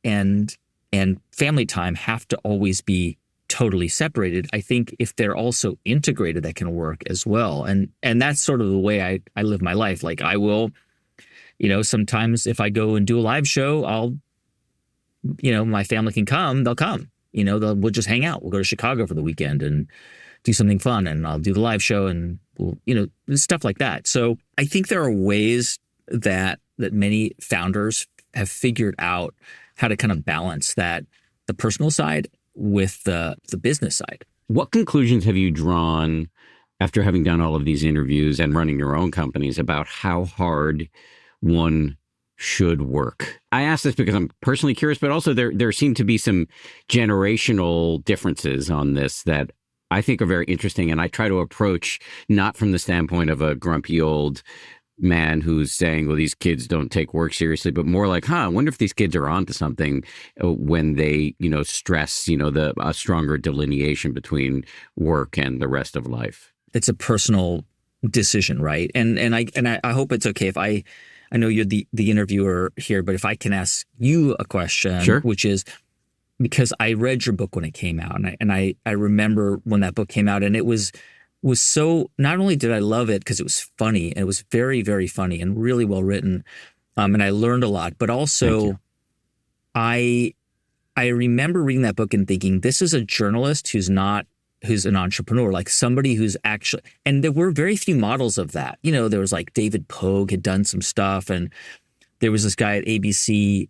family time have to always be totally separated. I think if they're also integrated, that can work as well. And that's sort of the way I live my life. Like, I will, sometimes if I go and do a live show, I'll, my family can come, they'll come, we'll just hang out. We'll go to Chicago for the weekend and do something fun, and I'll do the live show, and we'll, stuff like that. So I think there are ways that many founders have figured out how to kind of balance the personal side with the business side. What conclusions have you drawn after having done all of these interviews and running your own companies about how hard one should work? I ask this because I'm personally curious, but also there seem to be some generational differences on this that I think are very interesting. And I try to approach not from the standpoint of a grumpy old man who's saying, well, these kids don't take work seriously, but more like, I wonder if these kids are onto something when they, stress, a stronger delineation between work and the rest of life. It's a personal decision, right? And I hope it's okay if I know you're the interviewer here, but if I can ask you a question, sure. Which is, because I read your book when it came out, and I remember when that book came out, and it was so, not only did I love it because it was funny, and it was very, very funny and really well written, and I learned a lot, but also I remember reading that book and thinking, this is a journalist who's an entrepreneur, like somebody who's actually, and there were very few models of that. There was like David Pogue had done some stuff, and there was this guy at ABC,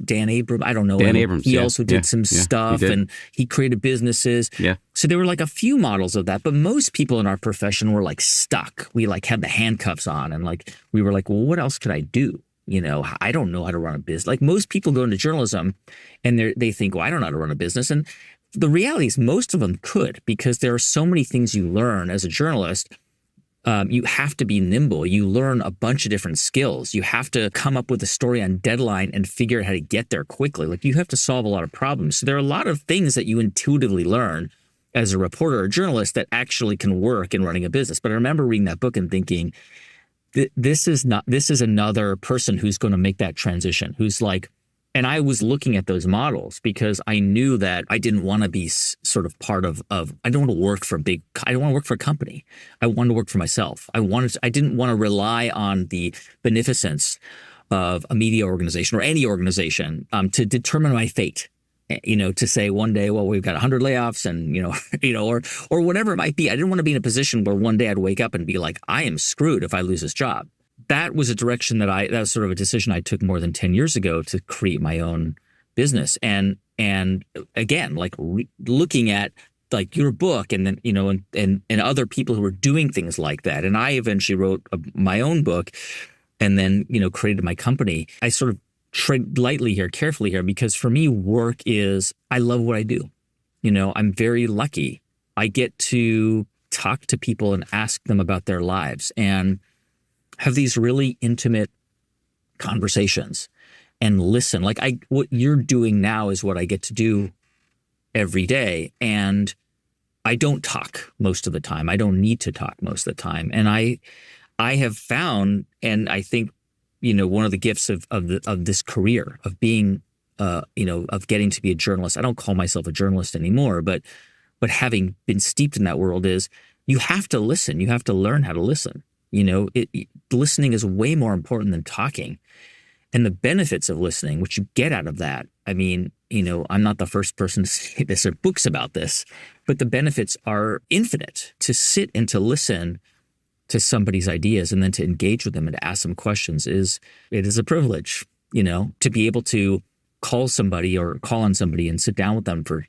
Dan Abram, I don't know. Dan Abrams. He also did some stuff, and he created businesses. Yeah. So there were like a few models of that, but most people in our profession were like stuck. We like had the handcuffs on, and like we were like, well, what else could I do? I don't know how to run a business. Like, most people go into journalism and they think, well, I don't know how to run a business. And the reality is most of them could, because there are so many things you learn as a journalist. You have to be nimble. You learn a bunch of different skills. You have to come up with a story on deadline and figure out how to get there quickly. Like, you have to solve a lot of problems. So there are a lot of things that you intuitively learn as a reporter or journalist that actually can work in running a business. But I remember reading that book and thinking, this is another person who's going to make that transition, who's like, and I was looking at those models because I knew that I didn't want to be sort of part of I don't want to work for I don't want to work for a company. I want to work for myself. I didn't want to rely on the beneficence of a media organization or any organization to determine my fate. To say one day, well, we've got 100 layoffs and, or whatever it might be. I didn't want to be in a position where one day I'd wake up and be like, I am screwed if I lose this job. That was a direction that was sort of a decision I took more than 10 years ago to create my own business. And again, like looking at like your book and then, and other people who were doing things like that. And I eventually wrote my own book and then, created my company. I sort of tread lightly here, carefully here, because for me, work is, I love what I do. I'm very lucky. I get to talk to people and ask them about their lives and have these really intimate conversations and listen. Like what you're doing now is what I get to do every day. And I don't talk most of the time. I don't need to talk most of the time. And I have found, and I think, one of the gifts of this career of being, of getting to be a journalist. I don't call myself a journalist anymore, but having been steeped in that world is you have to listen. You have to learn how to listen. Listening is way more important than talking. And the benefits of listening, which you get out of that, I mean, I'm not the first person to say this or books about this, but the benefits are infinite. To sit and to listen to somebody's ideas and then to engage with them and to ask them questions it is a privilege, to be able to call somebody or call on somebody and sit down with them for,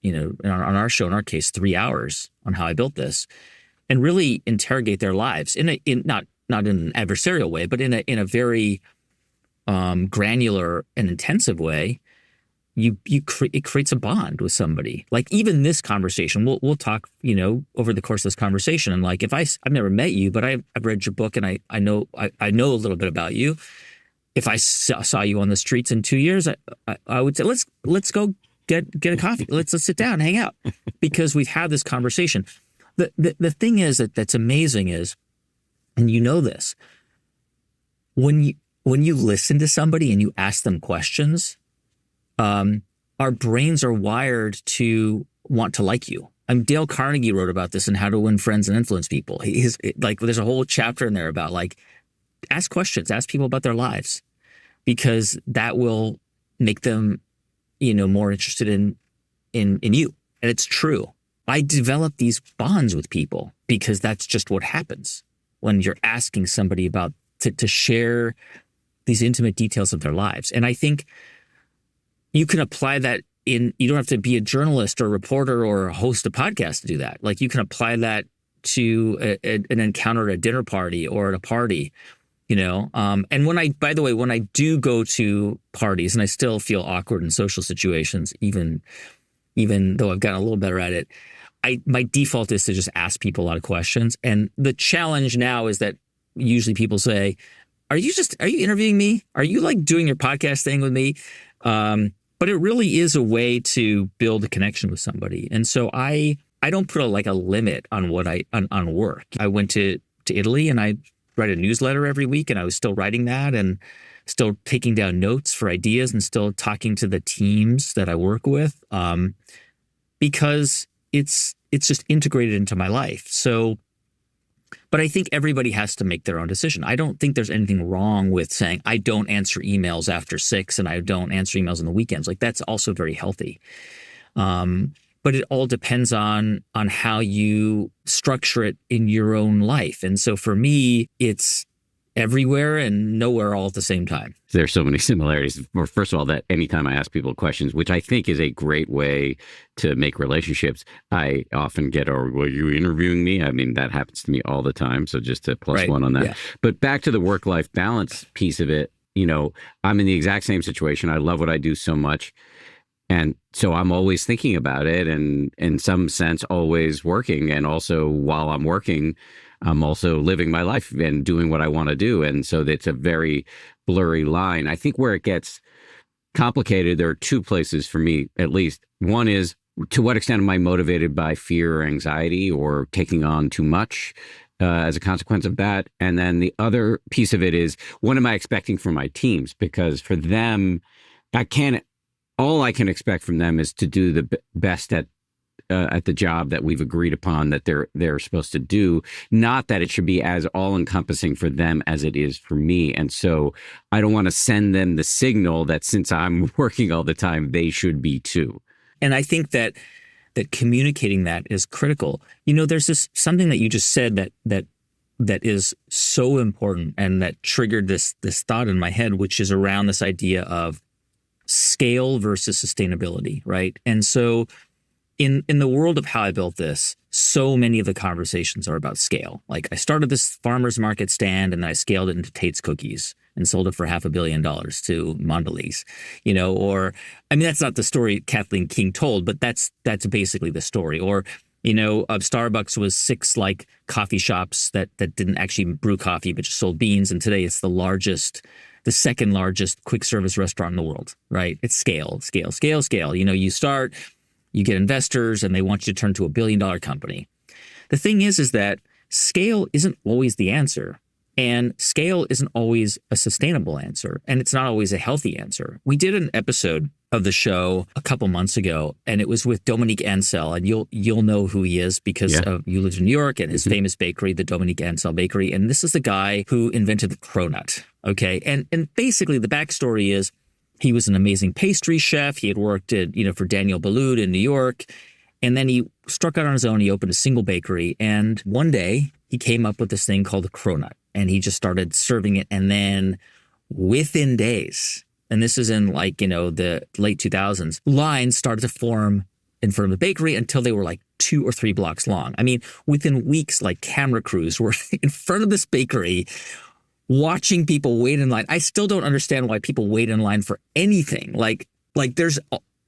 on our show, in our case, 3 hours on how I built this and really interrogate their lives in not in an adversarial way, but in a very granular and intensive way. It creates a bond with somebody. Like even this conversation, we'll talk, over the course of this conversation. And like, I've never met you, but I've read your book and I know a little bit about you. If I saw you on the streets in 2 years, I would say, let's go get a coffee. Let's sit down and hang out because we've had this conversation. The thing is that's amazing is, and this, when you listen to somebody and you ask them questions, our brains are wired to want to like you. Dale Carnegie wrote about this in How to Win Friends and Influence People. There's a whole chapter in there about ask questions, ask people about their lives, because that will make them, more interested in you. And it's true. I develop these bonds with people because that's just what happens when you're asking somebody about to share these intimate details of their lives. And I think you can apply that you don't have to be a journalist or a reporter or host a podcast to do that. Like you can apply that to an encounter at a dinner party or at a party, and when I do go to parties, and I still feel awkward in social situations, even though I've gotten a little better at it, my default is to just ask people a lot of questions. And the challenge now is that usually people say, are you interviewing me? Are you doing your podcast thing with me? But it really is a way to build a connection with somebody. And so I don't put a limit on what on work. I went to Italy and I write a newsletter every week, and I was still writing that and still taking down notes for ideas and still talking to the teams that I work with, because it's just integrated into my life. So, but I think everybody has to make their own decision. I don't think there's anything wrong with saying, I don't answer emails after 6 and I don't answer emails on the weekends. That's also very healthy. But it all depends on how you structure it in your own life. And so for me, it's everywhere and nowhere all at the same time. There's so many similarities. Well, first of all, that anytime I ask people questions, which I think is a great way to make relationships, I often get, were you interviewing me? I mean, that happens to me all the time. So just a plus one on that. Yeah. But back to the work-life balance piece of it, I'm in the exact same situation. I love what I do so much. And so I'm always thinking about it and in some sense always working. And also while I'm working, I'm also living my life and doing what I want to do. And so it's a very blurry line. I think where it gets complicated, there are two places for me, at least. One is, to what extent am I motivated by fear or anxiety or taking on too much as a consequence of that? And then the other piece of it is, what am I expecting from my teams? Because for them, all I can expect from them is to do the best at the job that we've agreed upon that they're supposed to do, not that it should be as all-encompassing for them as it is for me. And so I don't want to send them the signal that since I'm working all the time, they should be too. And I think that communicating that is critical. There's something that you just said that is so important and that triggered this thought in my head, which is around this idea of scale versus sustainability, right? And so in the world of how I built this, so many of the conversations are about scale. Like I started this farmer's market stand and then I scaled it into Tate's Cookies and sold it for $500 million to Mondelez, or, I mean, that's not the story Kathleen King told, but that's basically the story. Or, Starbucks was 6 like coffee shops that didn't actually brew coffee, but just sold beans. And today it's the second largest quick service restaurant in the world, right? It's scale. You start, you get investors and they want you to turn to $1 billion company. The thing is that scale isn't always the answer. And scale isn't always a sustainable answer. And it's not always a healthy answer. We did an episode of the show a couple months ago, and it was with Dominique Ansel. And you'll know who he is because you lived in New York and his famous bakery, the Dominique Ansel Bakery. And this is the guy who invented the cronut. Okay. And basically the backstory is he was an amazing pastry chef. He had worked at, for Daniel Boulud in New York. And then he struck out on his own. He opened a single bakery. And one day he came up with this thing called the cronut. And he just started serving it. And then within days, and this is in the late 2000s, lines started to form in front of the bakery until they were like 2 or 3 blocks long. I mean, within weeks, like camera crews were in front of this bakery watching people wait in line. I still don't understand why people wait in line for anything. Like there's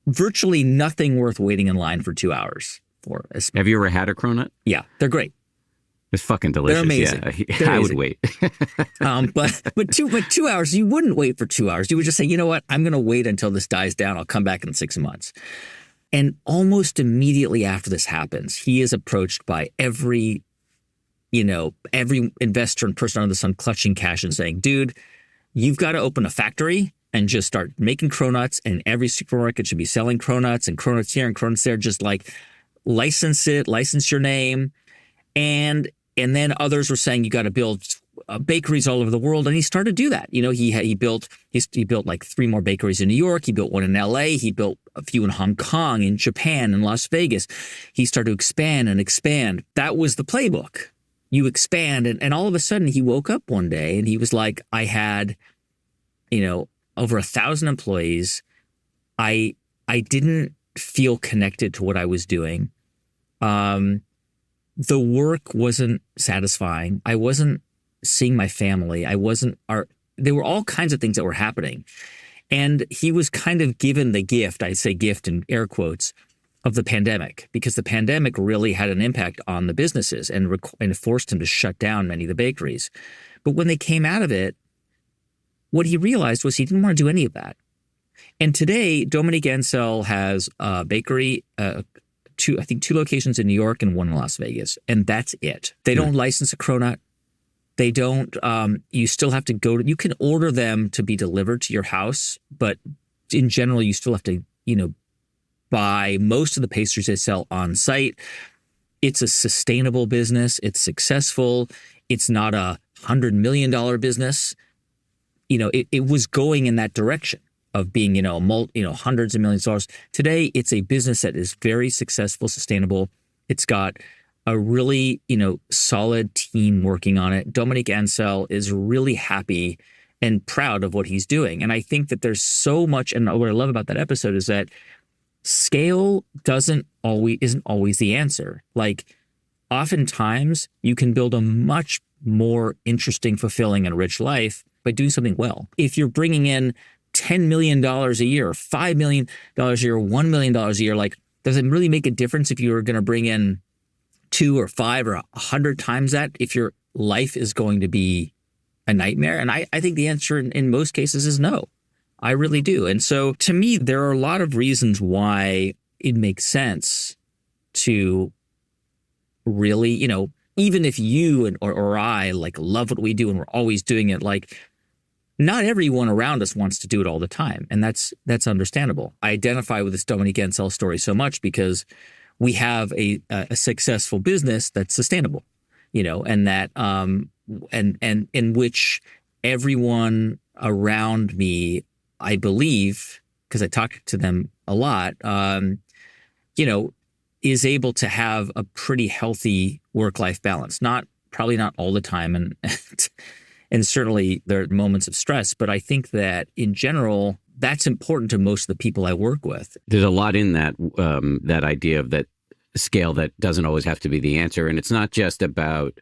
virtually nothing worth waiting in line for 2 hours for. Have you ever had a cronut? Yeah, they're great. It's fucking delicious. They're amazing. Yeah, They're I amazing. would wait. But 2 hours, you wouldn't wait for 2 hours. You would just say, you know what? I'm going to wait until this dies down. I'll come back in 6 months. And almost immediately after this happens, he is approached by every investor and person under the sun clutching cash and saying, dude, you've got to open a factory and just start making cronuts, and every supermarket should be selling cronuts and cronuts here and cronuts there. Just like license your name. And then others were saying you got to build bakeries all over the world, and he started to do that. He built like 3 more bakeries in New York. He built one in L.A. He built a few in Hong Kong, in Japan, in Las Vegas. He started to expand. That was the playbook. You expand, and all of a sudden he woke up one day and he was like, I had, over 1,000 employees. I didn't feel connected to what I was doing. The work wasn't satisfying. I wasn't seeing my family. There were all kinds of things that were happening. And he was kind of given the gift, I say gift in air quotes, of the pandemic, because the pandemic really had an impact on the businesses and forced him to shut down many of the bakeries. But when they came out of it, what he realized was he didn't want to do any of that. And today, Dominique Ansel has a bakery, 2 locations in New York and 1 in Las Vegas. And that's it. They don't license a cronut. They don't, you still have to you can order them to be delivered to your house, but in general, you still have to, buy most of the pastries they sell on site. It's a sustainable business. It's successful. It's not a $100 million business. It was going in that direction of being, hundreds of millions of dollars. Today, it's a business that is very successful, sustainable. It's got a really, solid team working on it. Dominique Ansel is really happy and proud of what he's doing. And I think that there's so much, and what I love about that episode is that scale isn't always the answer. Like, oftentimes you can build a much more interesting, fulfilling, and rich life by doing something well. If you're bringing in $10 million a year, $5 million a year, $1 million a year, like, does it really make a difference if you're going to bring in 2 or 5 or 100 times that if your life is going to be a nightmare? And I think the answer in most cases is no. I really do. And so to me, there are a lot of reasons why it makes sense to really, even if you or I like love what we do and we're always doing it, like, not everyone around us wants to do it all the time. And that's understandable. I identify with this Dominique Ansel story so much because we have a successful business that's sustainable, and that and in which everyone around me, I believe, because I talk to them a lot, is able to have a pretty healthy work-life balance. Probably not all the time, and certainly there are moments of stress. But I think that in general, that's important to most of the people I work with. There's a lot in that that idea of that scale that doesn't always have to be the answer. And it's not just about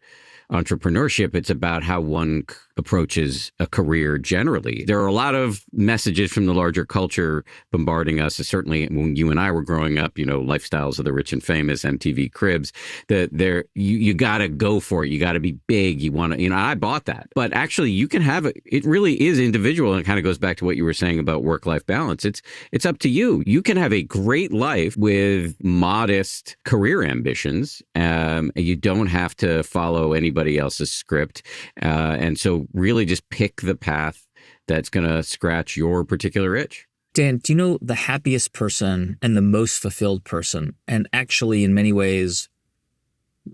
entrepreneurship. It's about how one approaches a career generally. There are a lot of messages from the larger culture bombarding us. Certainly when you and I were growing up, lifestyles of the rich and famous, MTV Cribs, that you got to go for it. You got to be big. You want to, I bought that. But actually you can have it really is individual. And it kind of goes back to what you were saying about work-life balance. It's up to you. You can have a great life with modest career ambitions. You don't have to follow anybody else's script. And so really just pick the path that's going to scratch your particular itch. Dan, do you know the happiest person and the most fulfilled person, and actually in many ways,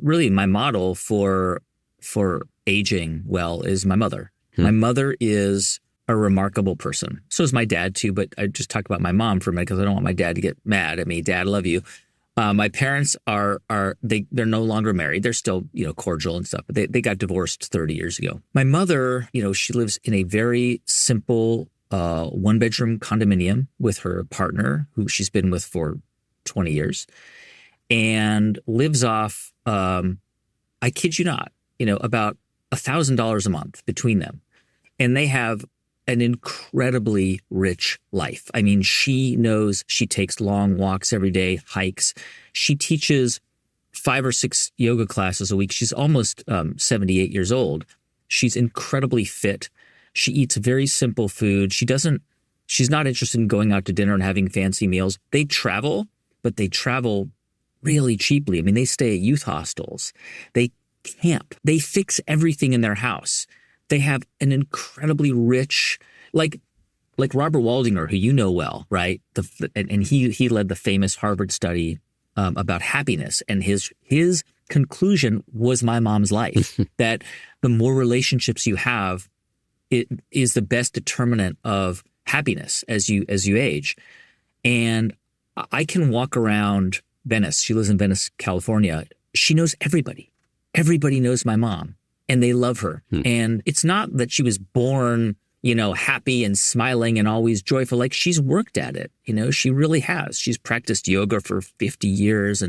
really my model for aging well, is my mother. My mother is a remarkable person. So is my dad too, but I just talk about my mom for a minute because I don't want my dad to get mad at me. Dad, I love you. My parents they're no longer married. They're still, cordial and stuff, but they got divorced 30 years ago. My mother, she lives in a very simple, 1-bedroom condominium with her partner, who she's been with for 20 years, and lives off, I kid you not, about $1,000 a month between them. And they have an incredibly rich life. I mean, she takes long walks every day, hikes. She teaches 5 or 6 yoga classes a week. She's almost 78 years old. She's incredibly fit. She eats very simple food. She's not interested in going out to dinner and having fancy meals. They travel, but they travel really cheaply. I mean, they stay at youth hostels. They camp. They fix everything in their house. They have an incredibly rich, like Robert Waldinger, who you know well, right? And he led the famous Harvard study about happiness, and his conclusion was my mom's life. That the more relationships you have, it is the best determinant of happiness as you age. And I can walk around Venice. She lives in Venice, California. She knows everybody. Everybody knows my mom. And they love her. And it's not that she was born, happy and smiling and always joyful. Like, she's worked at it. She really has. She's practiced yoga for 50 years.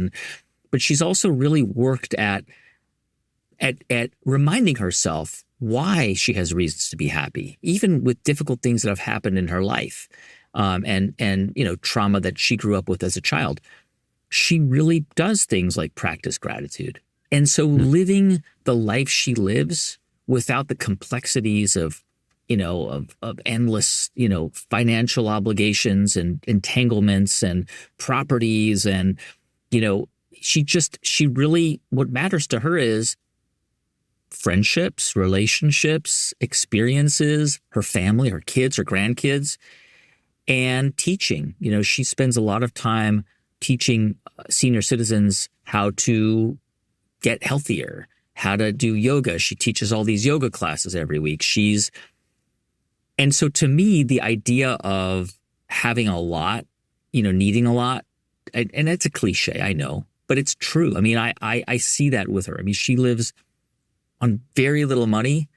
But she's also really worked at reminding herself why she has reasons to be happy, even with difficult things that have happened in her life, and trauma that she grew up with as a child. She really does things like practice gratitude. And so living the life she lives without the complexities of endless, financial obligations and entanglements and properties. And, she really, what matters to her is friendships, relationships, experiences, her family, her kids, her grandkids, and teaching. She spends a lot of time teaching senior citizens how to get healthier, how to do yoga. She teaches all these yoga classes every week. And so to me, the idea of having a lot, needing a lot, and it's a cliche, I know, but it's true. I mean, I see that with her. I mean, she lives on very little money,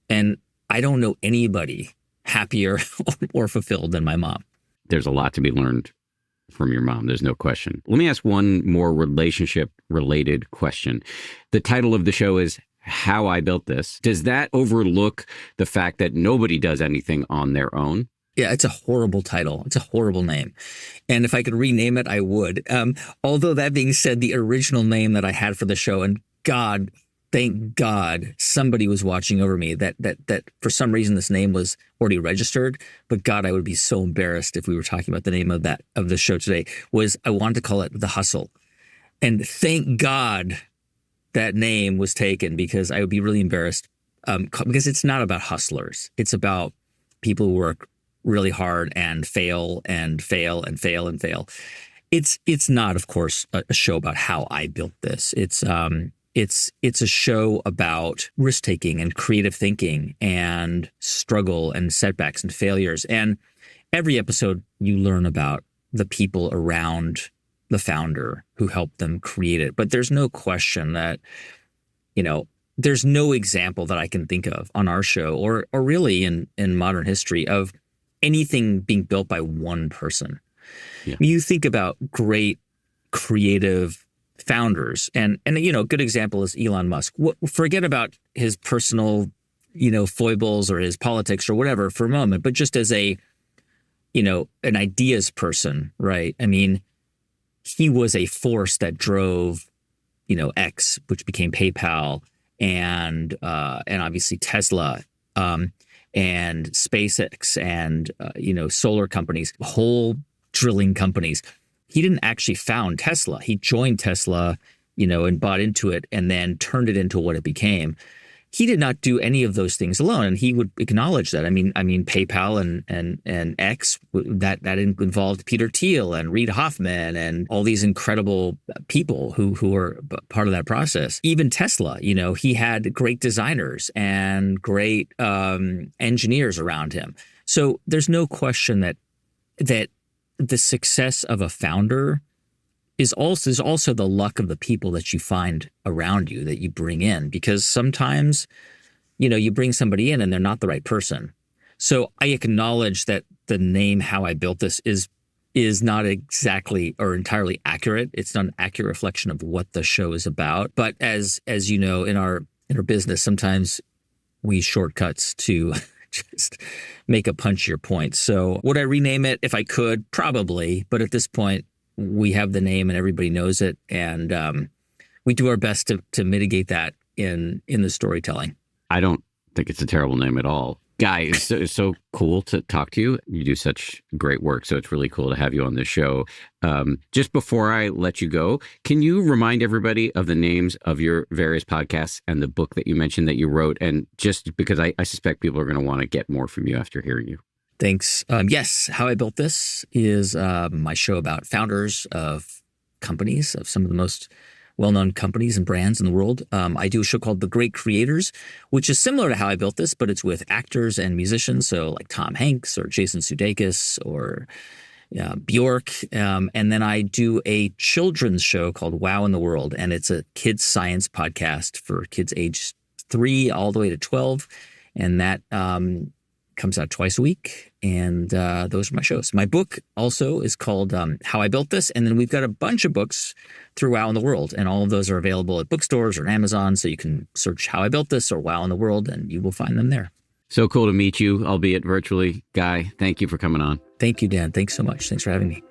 and I don't know anybody happier or fulfilled than my mom. There's a lot to be learned from your mom. There's no question. Let me ask one more relationship-related question. The title of the show is How I Built This. Does that overlook the fact that nobody does anything on their own? Yeah, it's a horrible title. It's a horrible name. And if I could rename it, I would. Although that being said, the original name that I had for the show, and thank God somebody was watching over me, that for some reason this name was already registered. But God, I would be so embarrassed if we were talking about the name of the show today. I wanted to call it The Hustle. And thank God that name was taken, because I would be really embarrassed, because it's not about hustlers. It's about people who work really hard and fail and fail and fail and fail. It's not, of course, a show about how I built this. It's a show about risk-taking and creative thinking and struggle and setbacks and failures. And every episode you learn about the people around the founder who helped them create it. But there's no question that, there's no example that I can think of on our show or really in modern history of anything being built by one person. Yeah. You think about great creative founders, and a good example is Elon Musk. Forget about his personal, foibles or his politics or whatever for a moment, but just as an ideas person, right? I mean, he was a force that drove, X, which became PayPal, and obviously Tesla, and SpaceX, and solar companies, whole drilling companies. He didn't actually found Tesla. He joined Tesla, and bought into it, and then turned it into what it became. He did not do any of those things alone, and he would acknowledge that. I mean, PayPal and X, that involved Peter Thiel and Reid Hoffman and all these incredible people who are part of that process. Even Tesla, he had great designers and great engineers around him. So there's no question that the success of a founder is also the luck of the people that you find around you, that you bring in, because sometimes, you bring somebody in and they're not the right person. So I acknowledge that the name How I Built This is not exactly or entirely accurate. It's not an accurate reflection of what the show is about. But as you know, in our business, sometimes we use shortcuts to just make a punchier point. So would I rename it if I could? Probably. But at this point, we have the name and everybody knows it, and we do our best to mitigate that in the storytelling. I don't think it's a terrible name at all. Guy, it's so cool to talk to you. You do such great work, so it's really cool to have you on this show. Just before I let you go, can you remind everybody of the names of your various podcasts and the book that you mentioned that you wrote? And just because I suspect people are going to want to get more from you after hearing you. Thanks. Yes, How I Built This is my show about founders of companies, of some of the most well-known companies and brands in the world. I do a show called The Great Creators, which is similar to How I Built This, but it's with actors and musicians, so like Tom Hanks or Jason Sudeikis or Bjork. And then I do a children's show called Wow in the World, and it's a kids science podcast for kids age 3 all the way to 12. And that comes out twice a week, and those are my shows. My book also is called How I Built This, and then we've got a bunch of books through Wow in the World, and all of those are available at bookstores or Amazon, so you can search How I Built This or Wow in the World, and you will find them there. So cool to meet you, albeit virtually. Guy, thank you for coming on. Thank you, Dan. Thanks so much. Thanks for having me.